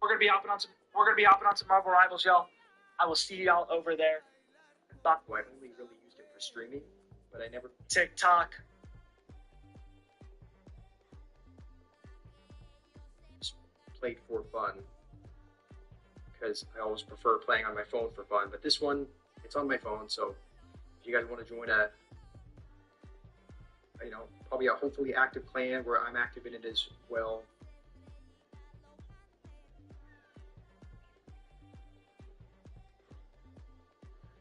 We're gonna be hopping on some Marvel Rivals, y'all. I will see y'all over there. Well, I only really used it for streaming, but I never TikTok. played for fun because I always prefer playing on my phone for fun. But this one, it's on my phone, so if you guys want to join a, probably a hopefully active clan where I'm active in it as well.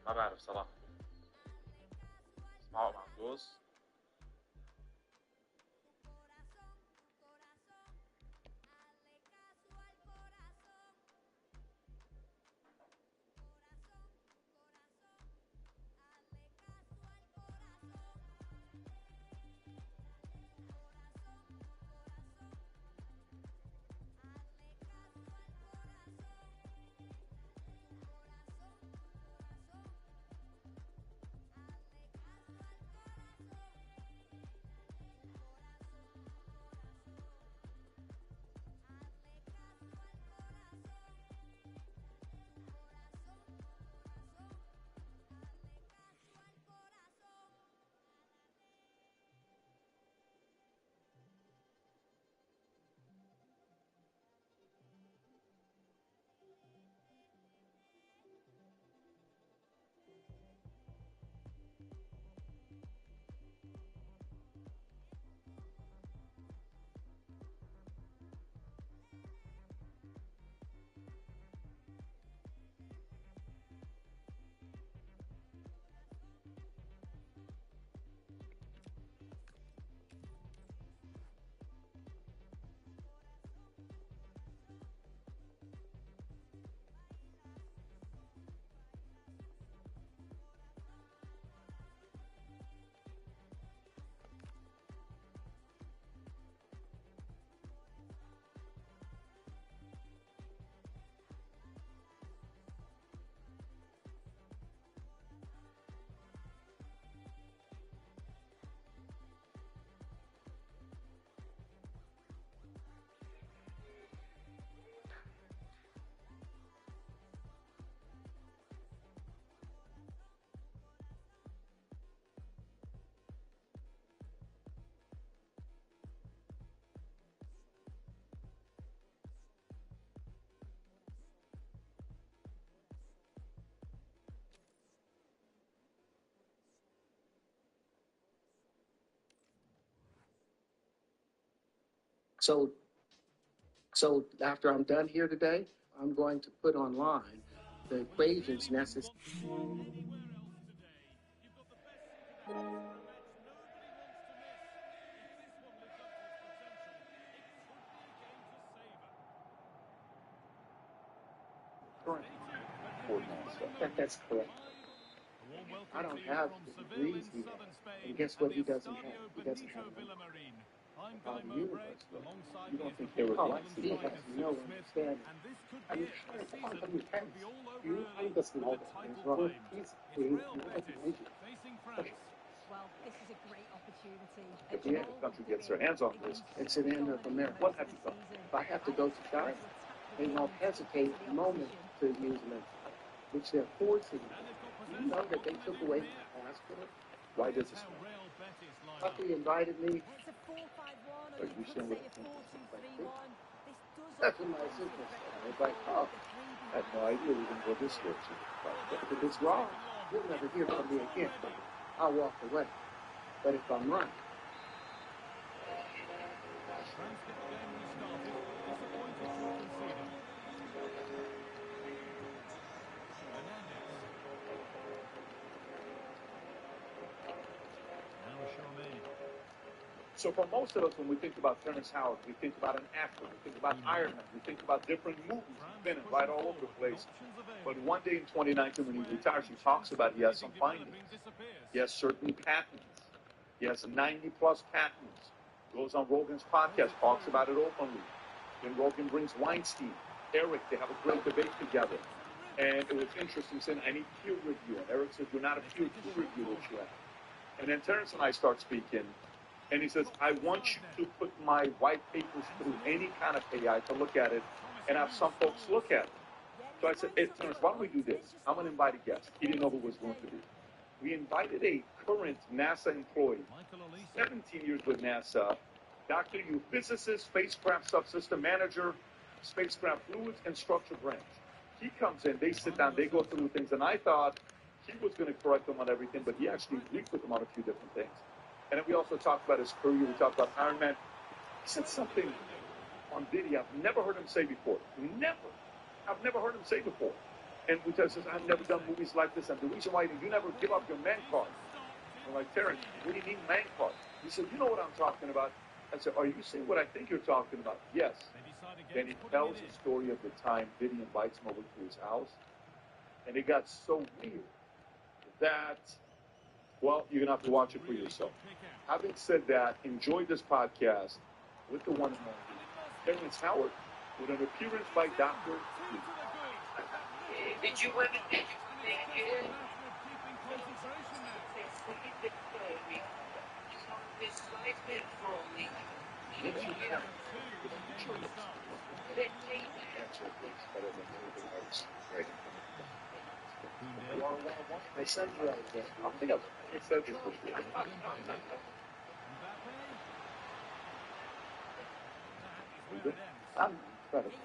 ما بعرف صراحة اسمعوا مع فلوس So after I'm done here today, I'm going to put online the equations necessary. That's correct. I don't have the degrees he has. And guess what he doesn't have? He doesn't have them. How the universe works. You don't think they were he has no understanding. I mean, quantum mechanics. He doesn't know that. He's wrong. He's Well, this is a great opportunity. If the country gets their hands on this, it's an end of America. what have you done? If I have to go to China, they won't hesitate a moment to use them, which they're forcing me. You know that they took away my passport? Why does this Tucker invited me. It's a 4-5-1, or Like you we could should say have- a 4-2-3-1. This does That's what my assistant said. I was like, oh, I had no idea we were going to go this direction. if it's wrong, you'll never hear from me again. I'll walk away. But if I'm right, So for most of us, when we think about Terrence Howard, we think about an actor, we think about Iron Man, we think about different movies he's been in right all over the place. But one day in 2019, when he retires, he talks about he has some findings. He has certain patents. He has 90-plus patents. Goes on Rogan's podcast, talks about it openly. Then Rogan brings Weinstein, Eric, they have a great debate together. And it was interesting saying, I need peer review. And Eric said, you're not a peer reviewer, Shred. And then Terrence and I start speaking. And he says, I want you to put my white papers through any kind of AI to look at it and have some folks look at it. So I said, hey, Terrence, why don't we do this? I'm going to invite a guest. He didn't know who it was going to be. We invited a current NASA employee, 17 years with NASA, Dr. Yu, physicist, spacecraft subsystem manager, spacecraft fluids and structure branch. He comes in, they sit down, they go through things, and I thought he was going to correct them on everything, but he actually agreed with them on a few different things. And then we also talked about his career. We talked about Iron Man. He said something on video I've never heard him say before. Never. I've never heard him say before. And we says, I've never done movies like this. And the reason why you never give up your man card. I'm like, Terrence, what do you mean man card? He said, you know what I'm talking about. I said, are you saying what I think you're talking about? Yes. Then he tells the story of the time Diddy invites him over to his house. And it got so weird that... well, you're going to have to watch it for yourself. Having said that, enjoy this podcast with the one and only Terrence Howard with an appearance by Dr. Lee. Did you ever think you could make it? This life been for me. Did you get I said you right there. I think I said this before. I'm incredible.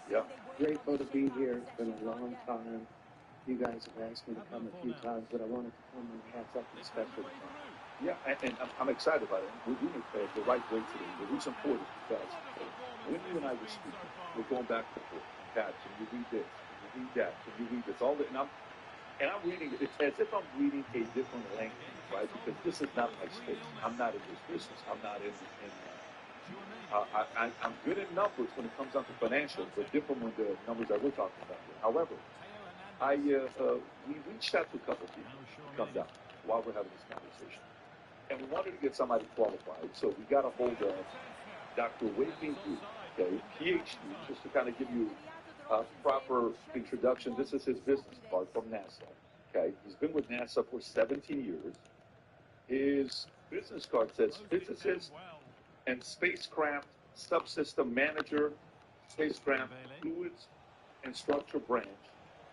Yeah. Grateful to be here. It's been a long time. You guys have asked me to come a few times, but I wanted to come and have something special to come. Yeah, and I'm excited about it. We're doing it the right way today. The reason for it is because when you and I were speaking, we're going back and forth. Pat, can you read this? Can you read that? Can you read this? All that, and I'm reading it. It's as if I'm reading a different language, right? Because this is not my space. I'm not in this business. I'm not in I'm good in numbers when it comes down to financials, but different when the numbers that we're talking about here. However, we reached out to a couple of people to come down while we're having this conversation. And we wanted to get somebody qualified, so we got a hold of Dr. Wei Pinghu, okay, PhD, just to kind of give you a proper introduction. This is his business card from NASA, okay? He's been with NASA for 17 years. His business card says physicist and spacecraft subsystem manager, spacecraft fluids and structure branch.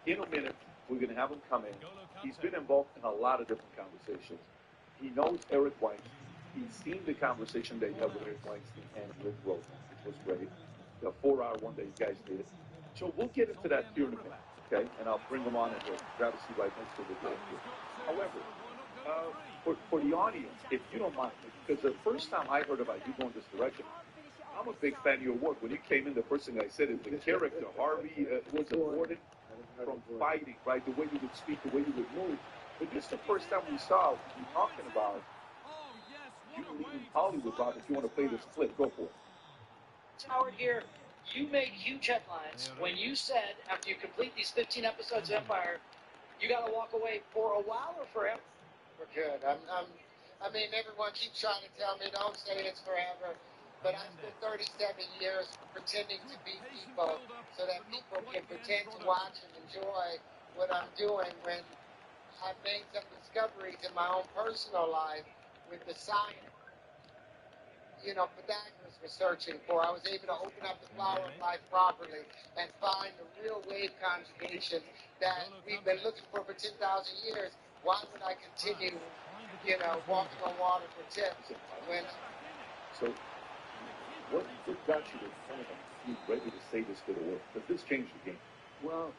In a minute, we're going to have him come in. He's been involved in a lot of different conversations. He knows Eric Weinstein. He's seen the conversation that he had with Eric Weinstein and with Rogan, which was great. The 4-hour one that you guys did. So we'll get into that here in a minute, okay? And I'll bring him on and we'll grab a seat right next to the door. However, for the audience, if you don't mind, because the first time I heard about you going this direction, I'm a big fan of your work. When you came in, the first thing I said is the character Harvey was important from fighting, right? The way you would speak, the way you would move. But this is the first time we saw you talking about you leaving Hollywood, Rob. If you want to play this clip, go for it. Howard here, you made huge headlines when you said after you complete these 15 episodes of Empire, you got to walk away for a while or forever. We're good. I mean, everyone keeps trying to tell me, don't say it's forever. But I spent 37 years pretending to be people so that people can pretend to watch and enjoy what I'm doing when I've made some discoveries in my own personal life with the science, Pythagoras was searching for. I was able to open up the flower of life properly and find the real wave conjugation that we've been looking for 10,000 years. Why would I continue, walking on water for tips when... So, what got you to kind of be ready to say this to the world? Because this changed the game. Well,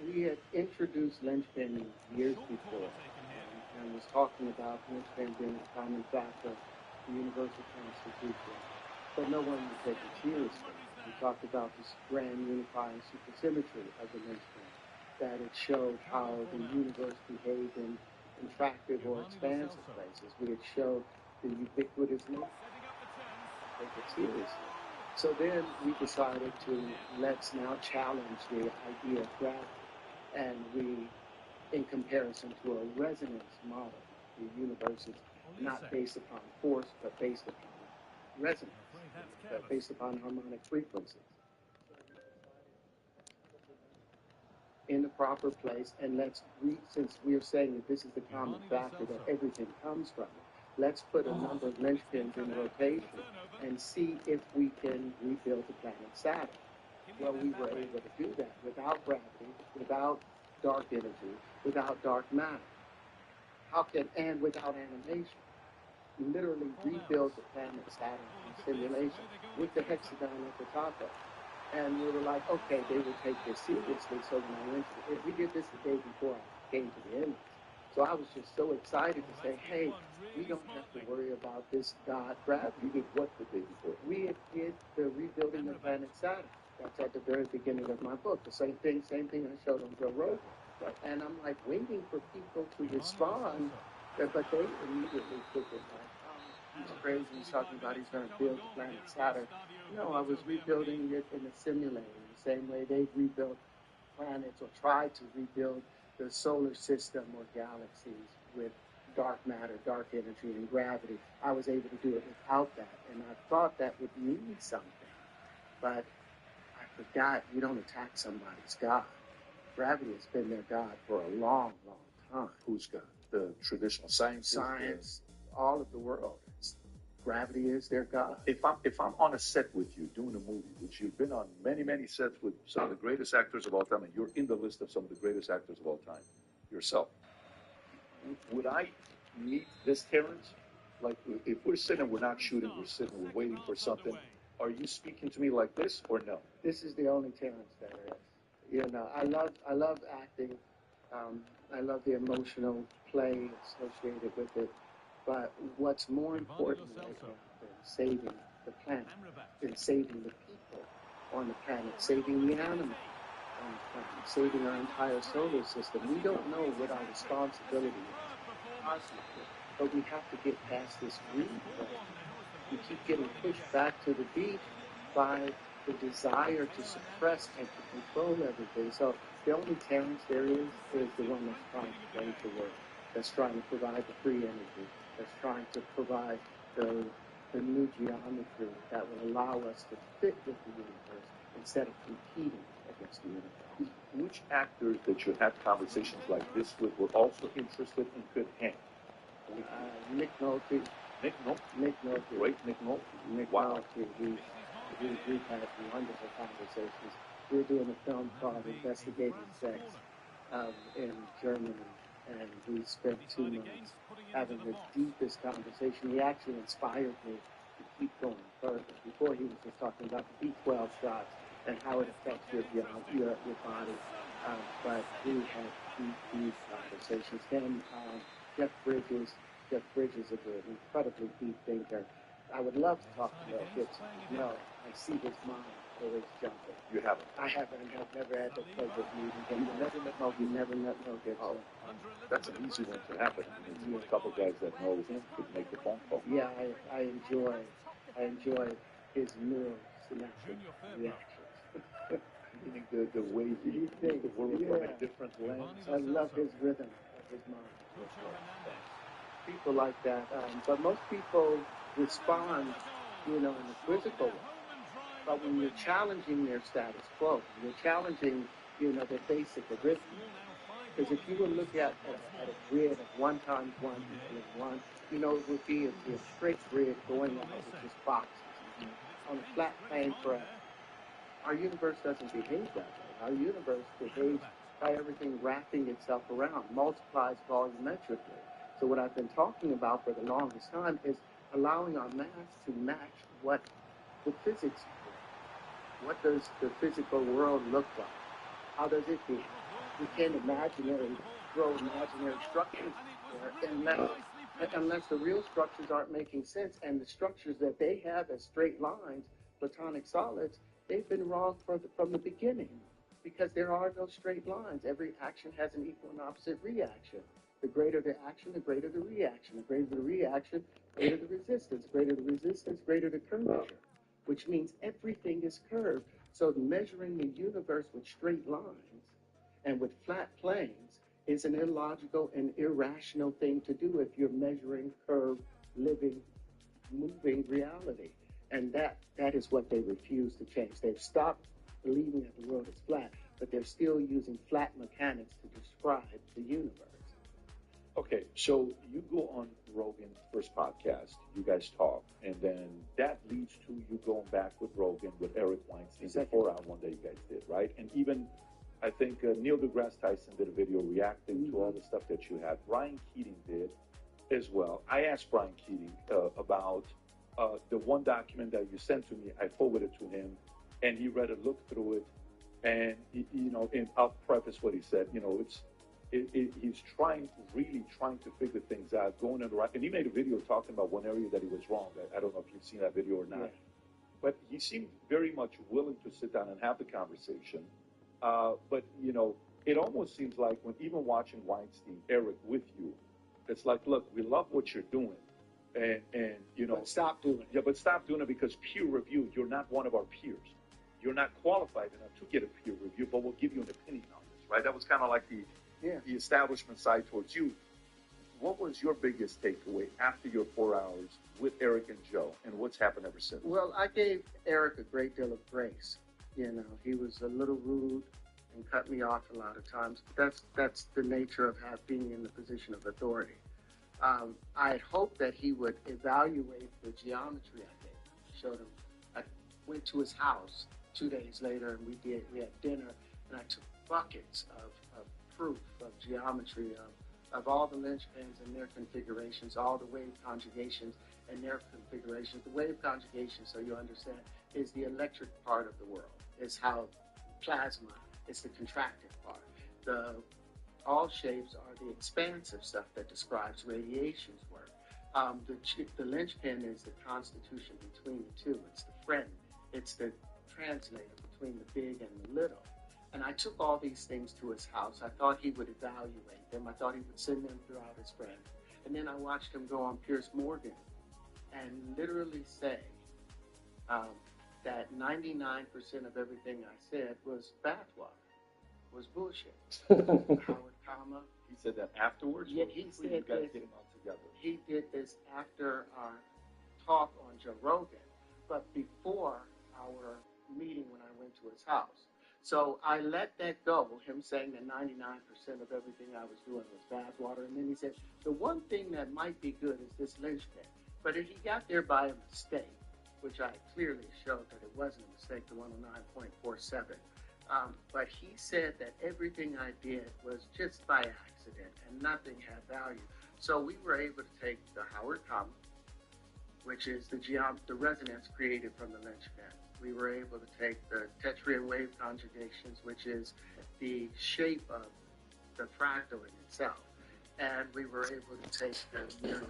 we had introduced linchpin years before and was talking about linchpin being a common factor, the universal constitution, but no one would take it seriously. We talked about this grand unifying supersymmetry of the linchpin, that it showed how the universe behaved in contractive or expansive places. We had showed the ubiquitous nature. Take it seriously. So then we decided to let's now challenge the idea of gravity, and we, in comparison to a resonance model, the universe is not based upon force, but based upon resonance, based upon harmonic frequencies. In the proper place, and since we're saying that this is the common factor that everything comes from, let's put a number of linchpins in rotation and see if we can rebuild the planet Saturn. Well, we were able to do that without gravity, without dark energy, without dark matter. And without animation. Literally rebuild the planet Saturn in simulation with the hexagon at the top of it. And we were like, okay, they will take this seriously. So when I went we did this the day before I came to the end. So I was just so excited to say, hey, we don't have to worry about this God gravity. You did what the day before? We did the rebuilding of planet Saturn. That's at the very beginning of my book. The same thing I showed on Joe Rogan. Right. And I'm like waiting for people to respond, but they immediately took it like, oh, he's crazy. He's talking about he's going to build the planet Saturn. No, I was rebuilding it in a simulator, the same way they rebuilt planets or tried to rebuild the solar system or galaxies with dark matter, dark energy, and gravity. I was able to do it without that, and I thought that would mean something. But I forgot you don't attack somebody's God. Gravity has been their God for a long, long time. Who's God? The traditional science, all of the world. Gravity is their God. If I'm on a set with you doing a movie, which you've been on many, many sets with some of the greatest actors of all time, and you're in the list of some of the greatest actors of all time, yourself, would I meet this Terrence? Like, if we're sitting, we're not shooting, we're sitting, we're waiting for something, are you speaking to me like this or no? This is the only Terrence there is. I love acting. I love the emotional play associated with it. But what's more important right now than saving the planet is saving the people on the planet, saving the animals on the planet, saving our entire solar system. We don't know what our responsibility is, but we have to get past this greed thing. We keep getting pushed back to the beach by the desire to suppress and to control everything. So the only Terrence there is the one that's trying to change the world, that's trying to provide the free energy, that's trying to provide the new geometry that will allow us to fit with the universe instead of competing against the universe. Which actors that you have conversations like this with were also interested and could hang? Nick Nolte. Nick Nolte? Nick Nolte. Great Nick Nolte. Nick Wow. Nolte. We've had wonderful conversations. We're doing a film called Investigating Sex in Germany, and we spent 2 months having the deepest conversation. He actually inspired me to keep going further. Before he was just talking about the B12 shots and how it affects your body. But we had deep conversations. Then Jeff Bridges is an incredibly deep thinker. I would love to talk to Mel Gibson. No, I see his mind always jumping. You haven't? I haven't. I've never had the pleasure of meeting him. You never met Mel Gibson? Never met Mel Gibson. Oh, that's an easy one to happen. I mean, a couple guys that know him could make the phone call. Yeah, I enjoy his neurosynaptic reactions. Meaning the way he thinks, the world from a different lens. I love his rhythm of his mind. People like that. But most people respond, in the physical way. But when you're challenging their status quo, you're challenging, their basic arithmetic. Because if you were looking at a grid of 1 times 1 equaling 1, it would be a straight grid going out with just boxes. On a flat plane forever. Our universe doesn't behave that way. Our universe behaves by everything wrapping itself around, multiplies volumetrically. So what I've been talking about for the longest time is allowing our mass to match what the physics do. What does the physical world look like? How does it behave? We can't throw imaginary structures there unless the real structures aren't making sense. And the structures that they have as straight lines, platonic solids, they've been wrong from the beginning because there are no straight lines. Every action has an equal and opposite reaction. The greater the action, the greater the reaction. The greater the reaction, greater the resistance. Greater the resistance, greater the curvature, which means everything is curved. So measuring the universe with straight lines and with flat planes is an illogical and irrational thing to do if you're measuring curved, living, moving reality. And that is what they refuse to change. They've stopped believing that the world is flat, but they're still using flat mechanics to describe the universe. Okay, so you go on Rogan's first podcast, you guys talk, and then that leads to you going back with Rogan, with Eric Weinstein, the 4-hour one that you guys did, right? And even, I think Neil deGrasse Tyson did a video reacting to all the stuff that you had. Brian Keating did as well. I asked Brian Keating about the one document that you sent to me. I forwarded to him, and he read it, looked through it, and and I'll preface what he said. He's really trying to figure things out, going in the right. And he made a video talking about one area that he was wrong. I don't know if you've seen that video or not, but he seemed very much willing to sit down and have the conversation. But it almost seems like when even watching Weinstein, Eric with you, it's like, look, we love what you're doing. And but stop doing it. Yeah, but stop doing it because peer review, you're not one of our peers. You're not qualified enough to get a peer review, but we'll give you an opinion on this, right? That was kind of like the establishment side towards you. What was your biggest takeaway after your 4 hours with Eric and Joe, and what's happened ever since? Well, I gave Eric a great deal of grace. He was a little rude and cut me off a lot of times. That's the nature of being in the position of authority. I had hoped that he would evaluate the geometry I gave. Showed him. I went to his house 2 days later, and we had dinner, and I took buckets of proof of geometry of all the linchpins and their configurations, all the wave conjugations and their configurations. The wave conjugation, so you understand, is the electric part of the world. It's how plasma, it's the contractive part. All shapes are the expansive stuff that describes radiation's work. The linchpin is the constitution between the two. It's the friend. It's the translator between the big and the little. And I took all these things to his house. I thought he would evaluate them. I thought he would send them throughout his friends. And then I watched him go on Piers Morgan and literally say that 99% of everything I said was bathwater, was bullshit. Howard Kama. He said that afterwards? Yeah, he said you guys this. getting all together? He did this after our talk on Joe Rogan, but before our meeting when I went to his house. So I let that go, him saying that 99% of everything I was doing was bathwater. And then he said, the one thing that might be good is this linchpin. But he got there by a mistake, which I clearly showed that it wasn't a mistake, the 109.47. But he said that everything I did was just by accident and nothing had value. So we were able to take the Howard Kama, which is the resonance created from the linchpin. We were able to take the tetrad wave conjugations, which is the shape of the fractal in itself. And we were able to take the mirror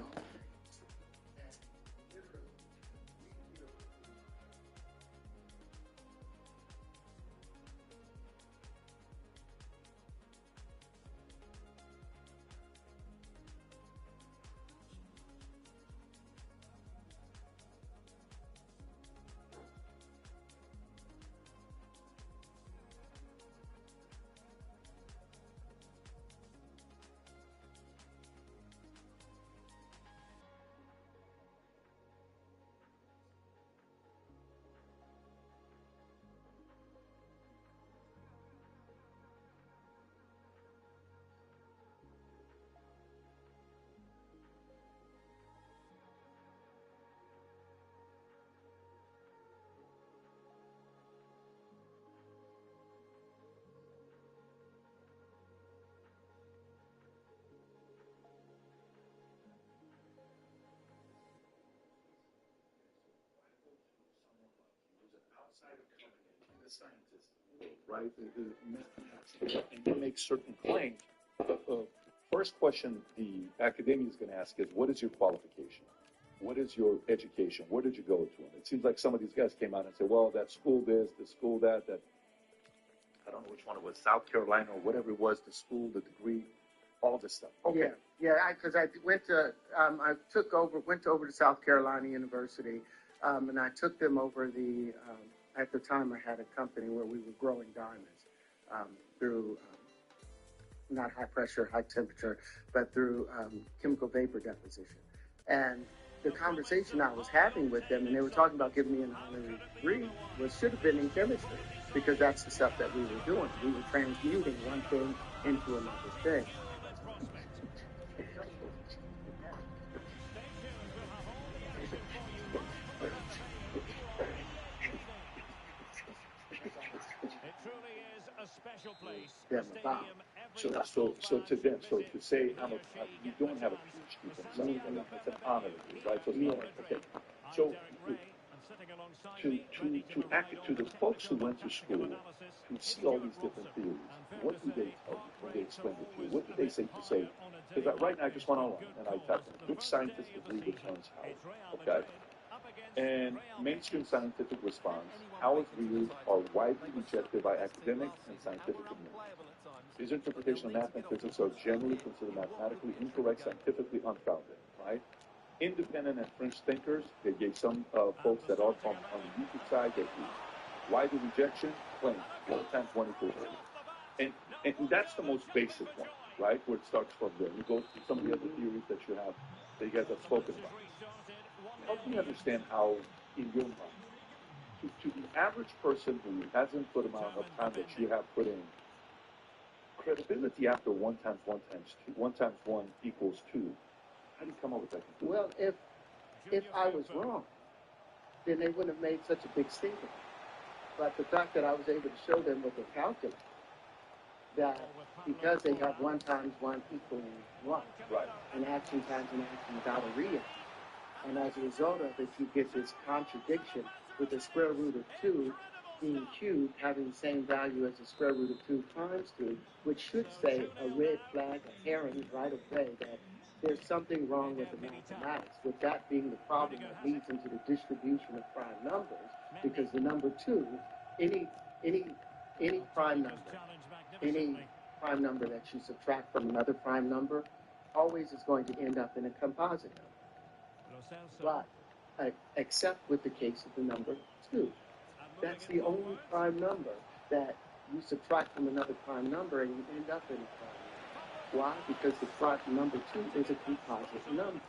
the scientist, right? The mathematics, and you make certain claims. First question the academia is going to ask is, what is your qualification? What is your education? Where did you go to? And it seems like some of these guys came out and said, well, that school this, the school that, I don't know which one it was, South Carolina or whatever it was, the school, the degree, all this stuff. Okay. Yeah, because I went to, went over to South Carolina University, and I took them over at the time I had a company where we were growing diamonds through, not high pressure, high temperature, but through chemical vapor deposition. And the conversation I was having with them, and they were talking about giving me an honorary degree, should have been in chemistry, because that's the stuff that we were doing. We were transmuting one thing into another thing. It truly is a special place. Yeah, so to them, so to say you don't have a PhD from something, it's an honor, right? So it's not like, okay. So to the folks who went to school, who see all these different theories, what do they tell you when they explain it to you? What do they say to say? Because right now I just went online and I typed in which scientists agree with Terence Howard, okay? And mainstream scientific response, Howard's views are widely rejected by academic and scientific community. His interpretation of math and physics are generally considered mathematically incorrect, scientifically unfounded, right? Independent and fringe thinkers, they gave some folks that are on the YouTube side, they agree. Widely rejection, claim, 1 times 1 equals 2. And that's the most basic one, right? Where it starts from there. You go through some of the other theories that you guys have spoken about. Help me understand how, in your mind, to the average person who hasn't put amount of time that you have put in, credibility after 1 times 1 times 2, 1 times 1 equals 2, how do you come up with that conclusion? Well, if I was wrong, then they wouldn't have made such a big statement. But the fact that I was able to show them with a calculator that because they have 1 times 1 equaling 1, right, and action times an action without a reaction, and as a result of it, you get this contradiction with the square root of 2 being cubed having the same value as the square root of 2 times 2, which should say a red flag, a herring right away that there's something wrong with the mathematics, with that being the problem that leads into the distribution of prime numbers, because the number 2, any prime number that you subtract from another prime number always is going to end up in a composite number. But except with the case of the number 2. That's the only prime number that you subtract from another prime number and you end up in a prime number. Why? Because the prime number 2 is a composite number.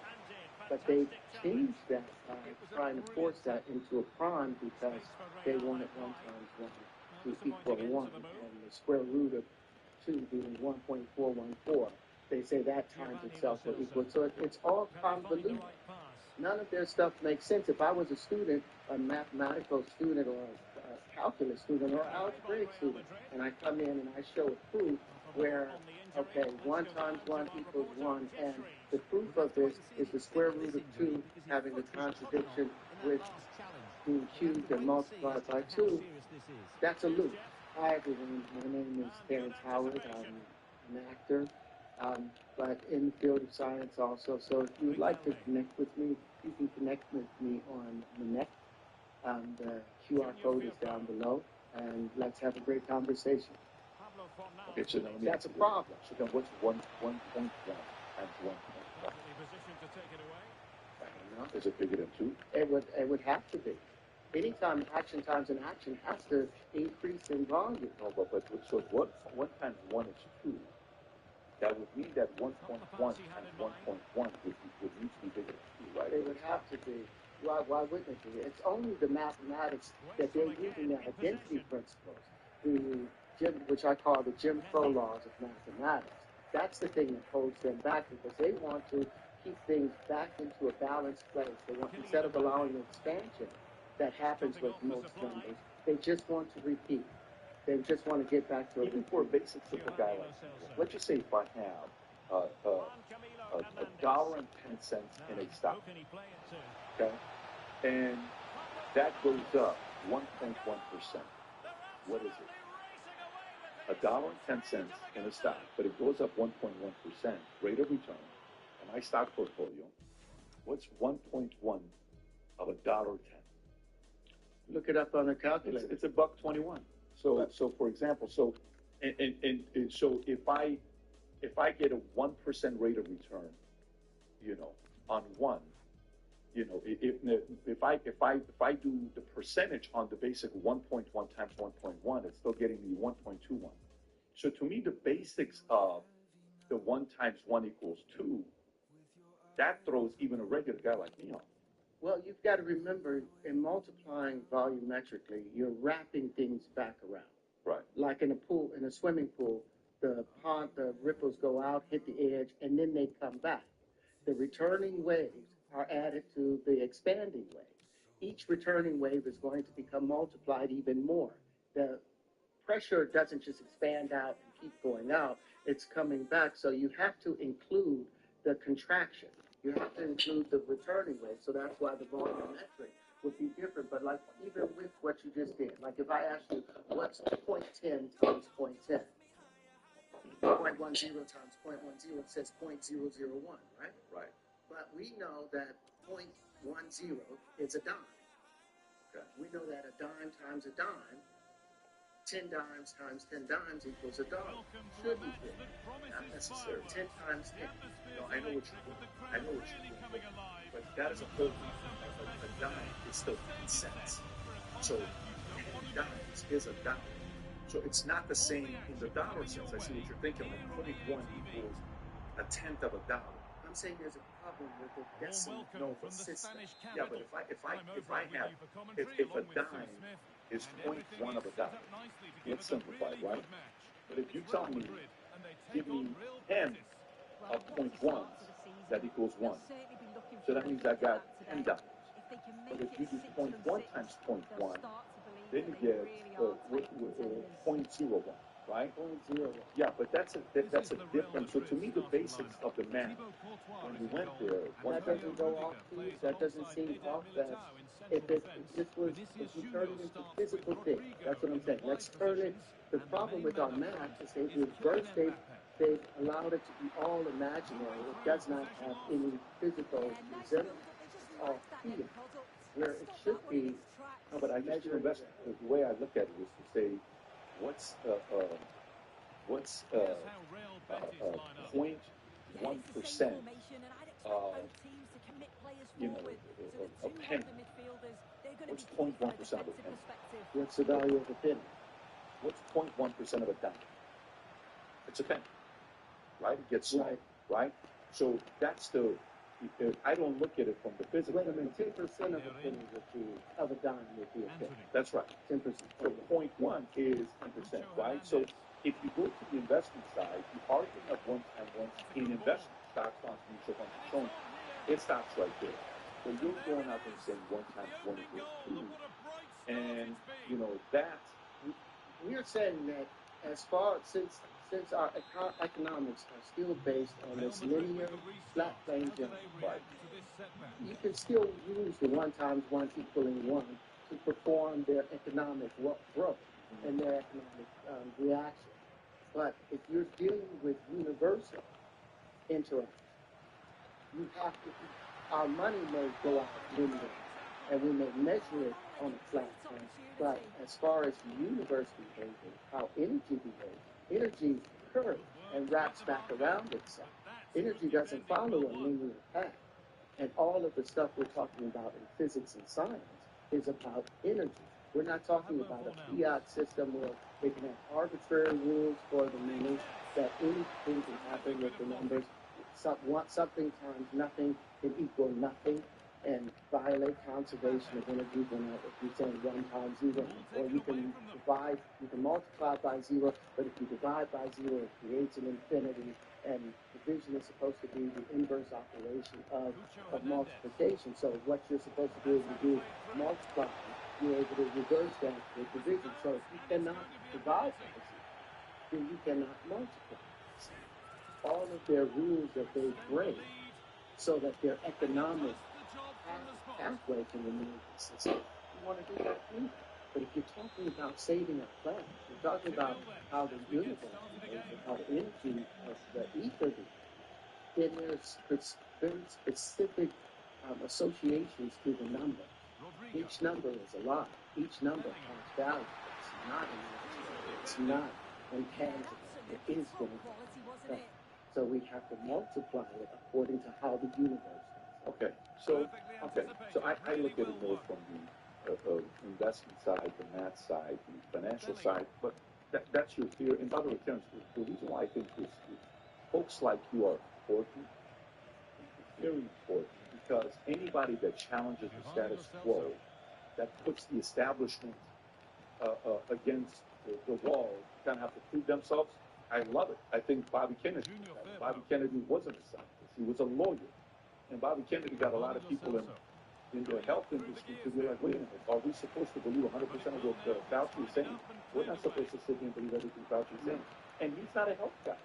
But they changed that by trying to force that into a prime because they wanted 1 times 1 to equal 1. And the square root of 2 being 1.414. They say that times itself will equal. So it's all convoluted. None of their stuff makes sense. If I was a student, a mathematical student or a calculus student or an algebraic student, and I come in and I show a proof where, okay, 1 times 1 equals 1, and the proof of this is the square root of 2 having a contradiction with being cubed and multiplied by 2, that's a loop. Hi everyone, my name is Terence Howard. I'm an actor, but in the field of science also. So if you would like to connect with me, you can connect with me on the net. The QR code is down below, and let's have a great conversation. Okay, so now that's a problem. So then what's 1.1 times 1.1? I don't know. Is it bigger than 2? It would have to be. Anytime action times an action has to increase in volume. No, but so 1 times 1 is 2. That would mean that 1.1 times 1.1 would need to be bigger than 2, right? It would have to be. Why wouldn't it be? It's only the mathematics that they're using, the identity principles, which I call the Jim Crow laws of mathematics. That's the thing that holds them back, because they want to keep things back into a balanced place. They want, instead of allowing the expansion that happens with most numbers, they just want to repeat. They just want to get back to even for a basic simple guy like me. Let's just say if I have $1.10 in a stock, okay, and that goes up 1.1%. What is it? $1.10 in a stock, but it goes up 1.1% rate of return. In my stock portfolio, what's 1.1 of $1.10? Look it up on a calculator. It's $1.21. So for example, so if I get a 1% rate of return, on one, if I do the percentage on the basic 1.1 times 1.1, it's still getting me 1.21. So to me, the basics of the 1 times 1 equals 2, that throws even a regular guy like me off. Well, you've got to remember, in multiplying volumetrically, you're wrapping things back around. Right. Like in a pool, in a swimming pool, the ripples go out, hit the edge, and then they come back. The returning waves are added to the expanding waves. Each returning wave is going to become multiplied even more. The pressure doesn't just expand out and keep going out, it's coming back. So you have to include the contraction. You have to include the returning wave. So that's why the volumetric would be different. But like even with what you just did, like if I asked you, what's 0.10 times 0.10? 0.10 times 0.10, it says 0.001, right? Right. But we know that 0.10 is a dime. Okay. We know that a dime times a dime, 10 dimes times 10 dimes equals $1. Shouldn't it? Not necessarily. 10 times 10. No, I know what you're doing. But that is a whole a dime is still 10 cents. So 10 dimes is a dime. So it's not the same in the dollar sense. I see what you're thinking. Like 0.1 equals a tenth of a dollar. I'm saying there's a problem with the decimal system. Yeah, but if a dime is 0.1 of a dollar, it's simplified, right? But if you tell me, give me 10 of 0.1, that equals 1. So that means I got $10. But if you do 0.1 times 0.1, then you get 0.01, right? 0.01. Yeah, but that's a difference. So to me, the basics of the math, when we went there, that doesn't go off to you. That doesn't seem off. That if you turn it into physical things, that's what I'm saying. Let's turn it. The problem with our math is they've reversed. They've allowed it to be all imaginary. It does not have any physical resemblance. It's all feeling. Where it should be. No, but I measure investment. The way I look at it is to say, what's 0.1% of a penny? What's 0.1% of a penny? What's the value of a penny? What's 0.1% of a dime? It's a penny, right? It gets small, right? So that's the. I don't look at it from the physical. Wait a minute, 10% of a penny of a dime would be a penny. That's right. 10%. So 0.1 is 10%, right? So if you go to the investment side, the argument of one time once in investment, stocks, bonds, mutual funds, and so on, it stops right there. So you're going out there and saying 1 times 1 equals 2, and that. We're saying that as far since our economics are still based on this linear flat plane geometry, you can still use the 1 times 1 equaling 1 to perform their economic growth and their economic reaction. But if you're dealing with universal interaction, you have to. Our money may go out linear, and we may measure it on a flat plane. But as far as the universe behavior, how energy behaves, energy curves and wraps back around itself. Energy doesn't follow a linear path. And all of the stuff we're talking about in physics and science is about energy. We're not talking about a fiat system where they can have arbitrary rules for the meaning that anything can happen with the numbers. Something times nothing can equal nothing and violate conservation of energy when you're saying 1 times 0. Or you can multiply by 0, but if you divide by 0, it creates an infinity, and division is supposed to be the inverse operation of multiplication. So what you're supposed to do is you do multiply, you're able to reverse that with division. So if you cannot divide by 0, then you cannot multiply. All of their rules that they break so that their economic pathway can remain consistent. You want to do that too? But if you're talking about saving our planet, you're talking about how the universe behaves and how the energy of the ether behaves, then there's very specific associations to the number. Each number is alive. Each number has value. It's not intangible. It is going to be. So we have to multiply it according to how the universe is. Okay, so I look at it more from the investment side, the math side, the financial side, but that's your theory. And by the way, Terrence, the reason why I think this folks like you are important, very important, because anybody that challenges the status quo, that puts the establishment against the wall, kind of have to prove themselves. I love it. I think Bobby Kennedy wasn't a scientist. He was a lawyer. And Bobby Kennedy got a lot of people in the health industry to be like, wait a minute, are we supposed to believe 100% of what Fauci is saying? We're not supposed to sit here and believe everything Fauci is saying. And he's not a health guy.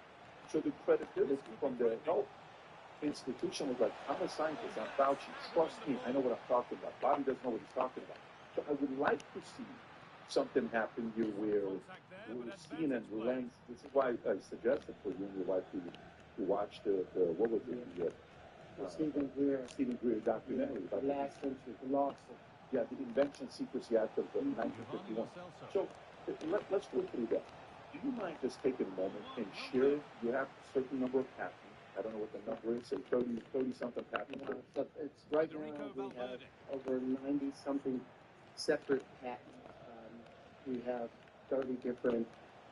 So the credibility from the health institution was like, I'm a scientist, I'm Fauci. Trust me, I know what I'm talking about. Bobby doesn't know what he's talking about. So I would like to see something happen here where we're seeing and relents. This is why I suggested for you and your wife to watch the what was it? Stephen Greer documentary about the last century, the lost. Yeah, the Invention Secrecy Act of 1951. So let's go through that. Do you mind just taking a moment and share? You have a certain number of patents. I don't know what the number is, say 30-something patents. So it's right now we have over 90-something separate patents. We have 30 different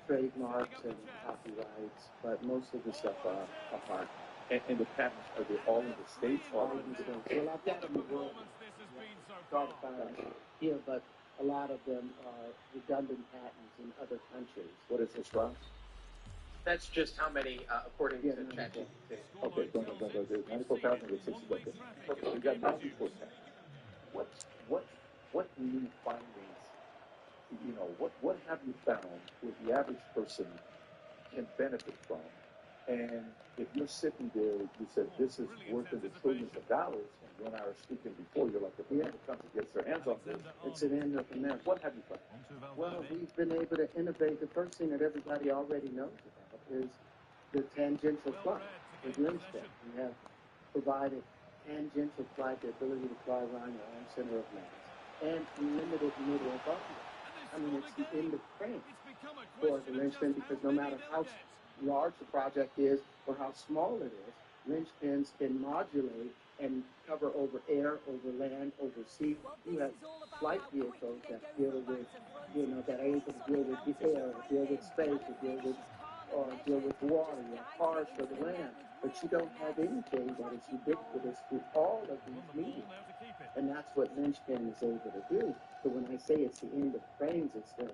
trademarks and copyrights, but most of the stuff are apart. And the patents, are they all in the States? All in the States. Well, I've got them in the world. Here, but a lot of them are redundant patents in other countries. What is this, Ross? That's just how many, according to ChatGPT. Okay, go. 94,000 with 60 buckets. Okay, we got 94 patents. What new findings? What have you found where the average person can benefit from? And if you're sitting there, you said this is worth in the trillions of dollars, and you and I were speaking before, you're like, if the country gets their hands on this, it's an end of America. What have you found? Well, we've been able to innovate. The first thing that everybody already knows about is the tangential flight with Lynchpin. We have provided tangential flight, the ability to fly around your own center of mass, and limited middle of orbit. I mean, it's the end of frame for the Lynchpin, because no matter how large the project is or how small it is, Lynchpins can modulate and cover over air, over land, over sea. You have flight vehicles that deal with, that are able to deal with the air, or deal with space, or deal with water. You have cars for the land, but you don't have anything that is ubiquitous to all of these mediums. And that's what Lynchpin is able to do. So when I say it's the end of frames, it's the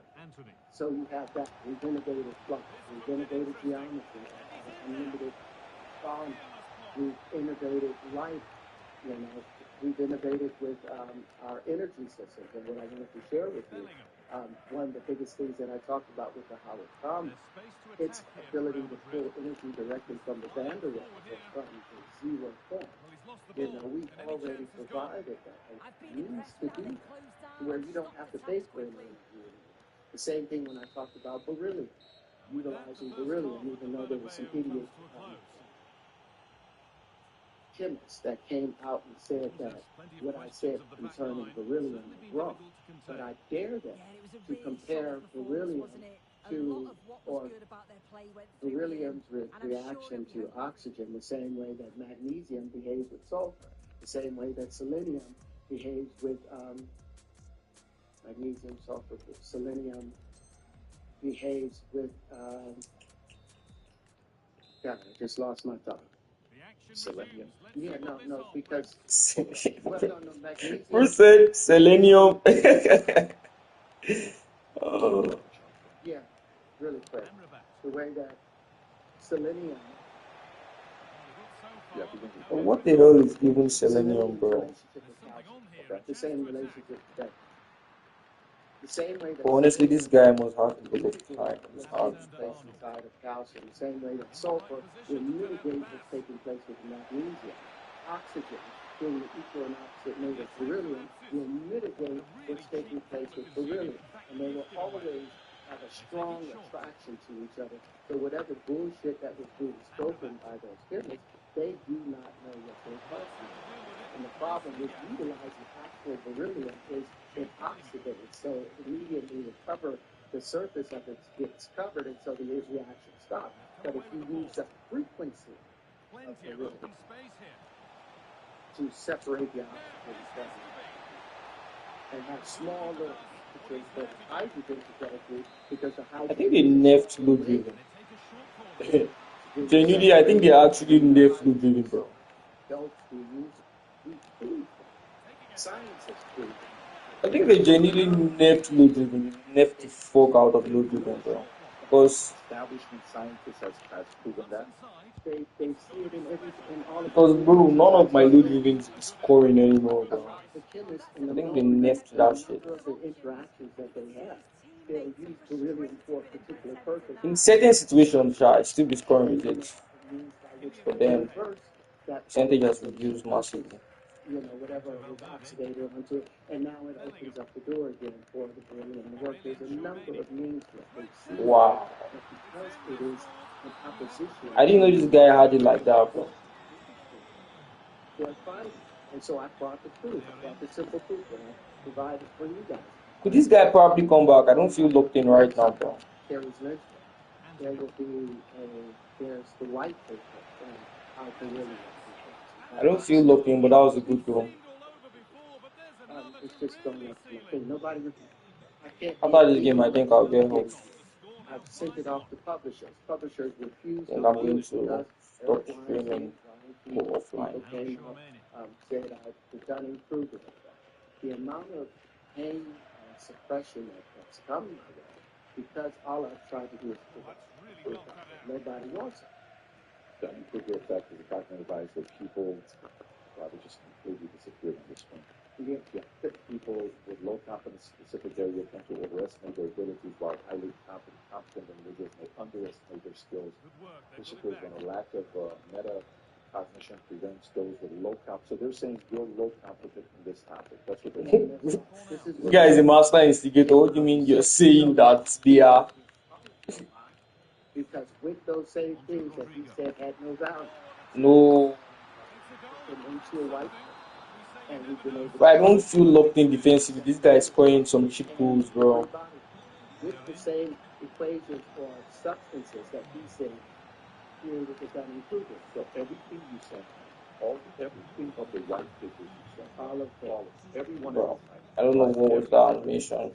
so you have that. We've innovated flight, we've innovated geometry, unlimited volume, we've innovated light. We've innovated with our energy systems. And what I wanted to share with you, one of the biggest things that I talked about with the Howard its ability to pull energy directly from the van der Waals from the zero point. We've already provided that. It needs to be where you don't have to pay for energy. The same thing when I talked about beryllium, utilizing beryllium, even though there was some idiot chemists that came out and said that what I said concerning beryllium was wrong. But I dare them to compare beryllium to, or beryllium's reaction to oxygen, the same way that magnesium behaves with sulfur, the same way that selenium behaves with magnesium, sulfur, selenium behaves with, God, I just lost my thought. Selenium. Yeah, no, because magnesium. Who said selenium? Oh. Yeah, really quick. The way that selenium. What the hell is even selenium, bro? The same relationship that. The same way that. Honestly, this guy must have a bit of time. It's hard. Inside of calcium, the same way that sulfur will mitigate what's taking place with magnesium. oxygen being the equal and opposite mate of beryllium will mitigate what's taking place with beryllium. And they will always have a strong attraction to each other. So whatever bullshit that was being spoken by those chemists, they do not know what they're talking about. And the problem with utilizing actual beryllium is it oxidates. So immediately the cover, the surface of it gets covered, and so the reaction stops. But if you use the frequency of beryllium to separate the oxygen from it and have small little particles that hydrogen together because the hydrogen. I think they nerfed load driven. Genuinely, I think they actually nerfed load driven, bro. Those who use it, science has proven. I think they genuinely nerfed load driven. Nerfed the fuck out of load driven, bro. Because establishment scientists has proven that. They see it in everything, all of because bro, none of my load driven is scoring anymore, bro. the chemists in the I think they nerfed that shit. the interactions that they have. They'll use beryllium for a particular purpose. In certain situations, I still be scoring with it. But then percentage has reduced massively. You know, whatever was oxidated onto it, and now it opens up the door again for the beryllium to work. There's a number of means to it. Wow. But because it is an opposition. I didn't know this guy had it like that, bro. They're fighting. And so I brought the proof. I brought the simple proof that I provided for you guys. Could this guy probably come back? I don't feel locked in right now, bro. There will be there's the white paper and how beryllium. I don't feel locked in, but that was a good goal. It's just going up to my thing. Nobody. After this game, I think I'll get hooked. I've sent it off to publishers. Publishers refuse to. And I'm going to stop streaming, go offline. Said I've done improvement. The amount of pain and suppression that's coming my way, because all I've tried to do is prove it. Nobody wants it. That improve the effect of the cognitive bias that people probably just completely disappeared on this one. Yeah. People with low confidence specific area tend to overestimate their abilities, while highly competent individuals may underestimate their skills. This occurs when a lack of metacognition prevents those with low confidence. So they're saying you're low competent in this topic. That's what they're saying. This guy is a master instigator. What do you mean you're saying that they are? Because with those same things that he said had no value. No. But I don't feel locked in defensively. This guy is scoring some cheap goals, bro. With the same equations or substances that he said, here with the done improvement. So everything you said, everything of the white papers you said, all of everyone bro, else. I don't know what was that animation.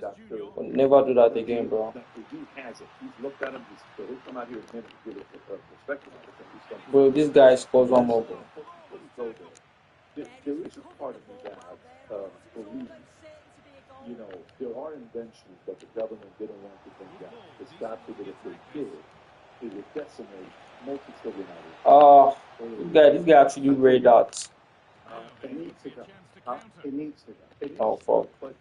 But never do that again, bro. He has it. He's looked at him. He'll come out here and give it a perspective on it. Bro, this guy scores one more, bro. There is a part of me that believes, you know, there are inventions that the government didn't want to bring down. Because God forbid if they did, it would decimate multi-trillion. This guy actually read that. It needs to go. It needs to go. Oh, fuck. But,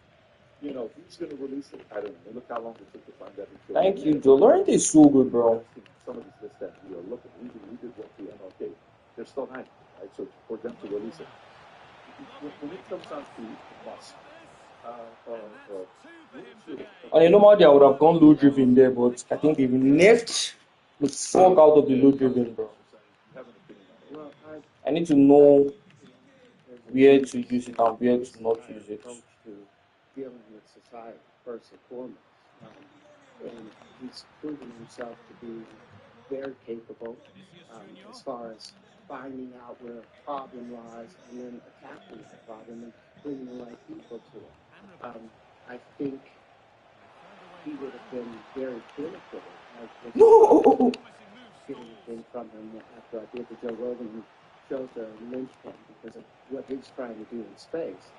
you know, who's going to release it? I don't know. Look how long it took to find that. Thank you, Joe. Laurent is so good, bro. Some of this that we are looking. We did what the MLK. They're still hiding, right? So for them to release it. When it comes down to Musk, on a normal day, I would have gone low driven there, but I think they've nerfed the fuck out of the low driven, bro. I need to know where to use it and where to not use it. Dealing with society first and foremost, and he's proven himself to be very capable as far as finding out where a problem lies and then attacking the problem and bringing the right people to it. I think he would have been very benefited getting a thing from him after I did the Joe Rogan show to Lynchpin because of what he's trying to do in space.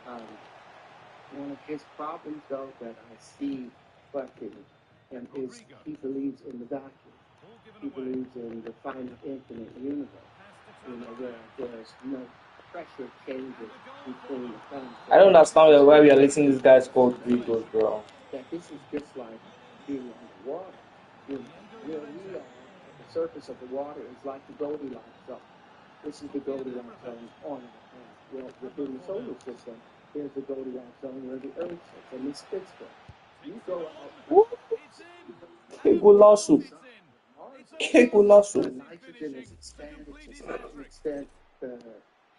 One of his problems, though, that I see fucking him is he believes in the vacuum. He believes in the finite infinite universe. You know, where there's no pressure changes between the planets. I don't understand why we are listening to this guy's called Gregos, bro. That this is just like being underwater. Where we are at the surface of the water is like the Goldilocks zone. We're this is the Goldilocks zone on and on. Well, within the solar system, there's the Goldilocks zone where the Earth sits, and this fits there. You go out. Que golaço! Que golaço! The nitrogen has expanded to such an extent, the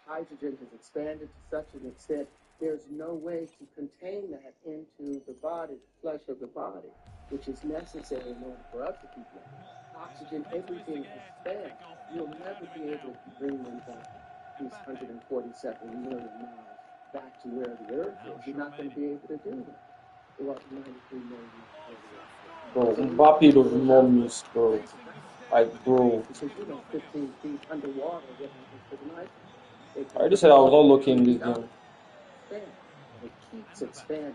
hydrogen has expanded to such an extent, there's no way to contain that into the body, the flesh of the body, which is necessary in order for us to keep living. Oxygen, everything expands. You'll never be able to bring them back, these 147 million miles, back to where the Earth is. You're not going to be able to do that. Well, 93 million miles. Bro, Mbappe does not miss, bro. Like, bro. Because you know, 15 feet underwater, what happens to the nitrogen? I already said I was not looking this game. It keeps expanding.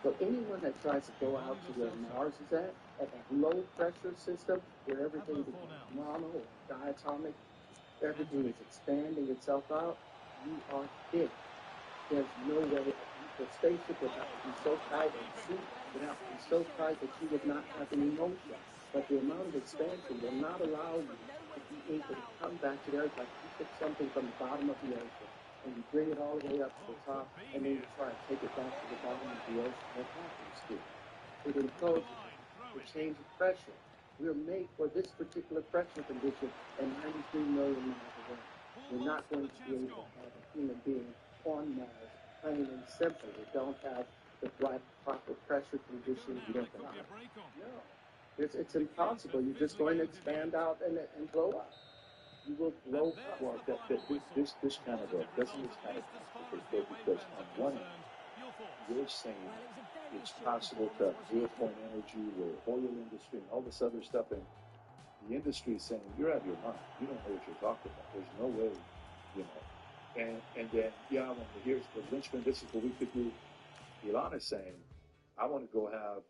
So anyone that tries to go out to where Mars is at that low pressure system, where everything becomes mono or diatomic, everything is expanding itself out, you are dead. There's no way the spaceship would have to be so tight and suit would have to be so tight that you would not have any motion. But the amount of expansion will not allow you to be able to come back to the Earth. Like you pick something from the bottom of the ocean and you bring it all the way up to the top, and then you try to take it back to the bottom of the ocean. What happens to it? It implodes. It changes pressure. We're made for this particular pressure condition and 93 million miles away. We're not going to be able to have a human being on Mars, plain and simple. We don't have the right proper pressure conditions. We don't have. No. It's impossible. You're just going to expand out and blow up. You will blow up. Well, this kind of doesn't this kind of contradict, because on one end, you're saying it's possible to have zero-point energy, the oil industry, and all this other stuff, and the industry is saying you're out of your mind. You don't know what you're talking about. There's no way, you know. And then when here's the linchpin, this is what we could do. Elon is saying, I want to go have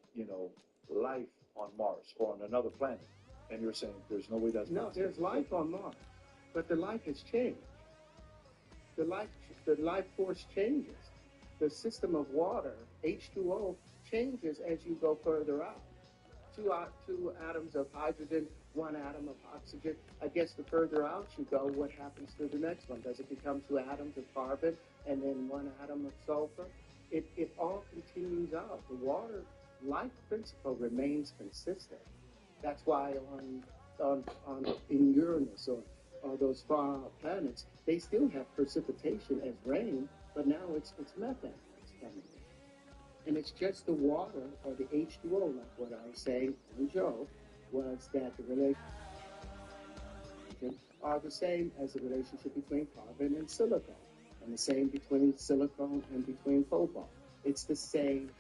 life on Mars or on another planet, and you're saying there's no way that's possible. No, there's life on Mars, but the life has changed. The life force changes. The system of water, H2O, changes as you go further out. Two atoms of hydrogen, one atom of oxygen. I guess the further out you go, what happens to the next one? Does it become 2 atoms of carbon and then 1 atom of sulfur? It all continues out. The water life principle remains consistent. That's why in Uranus or those far out planets, they still have precipitation as rain, but now it's methane that's coming in. And it's just the water or the H2O, like what I was saying on Joe, was that the relationship are the same as the relationship between carbon and silicon, and the same between silicon and between cobalt. It's the same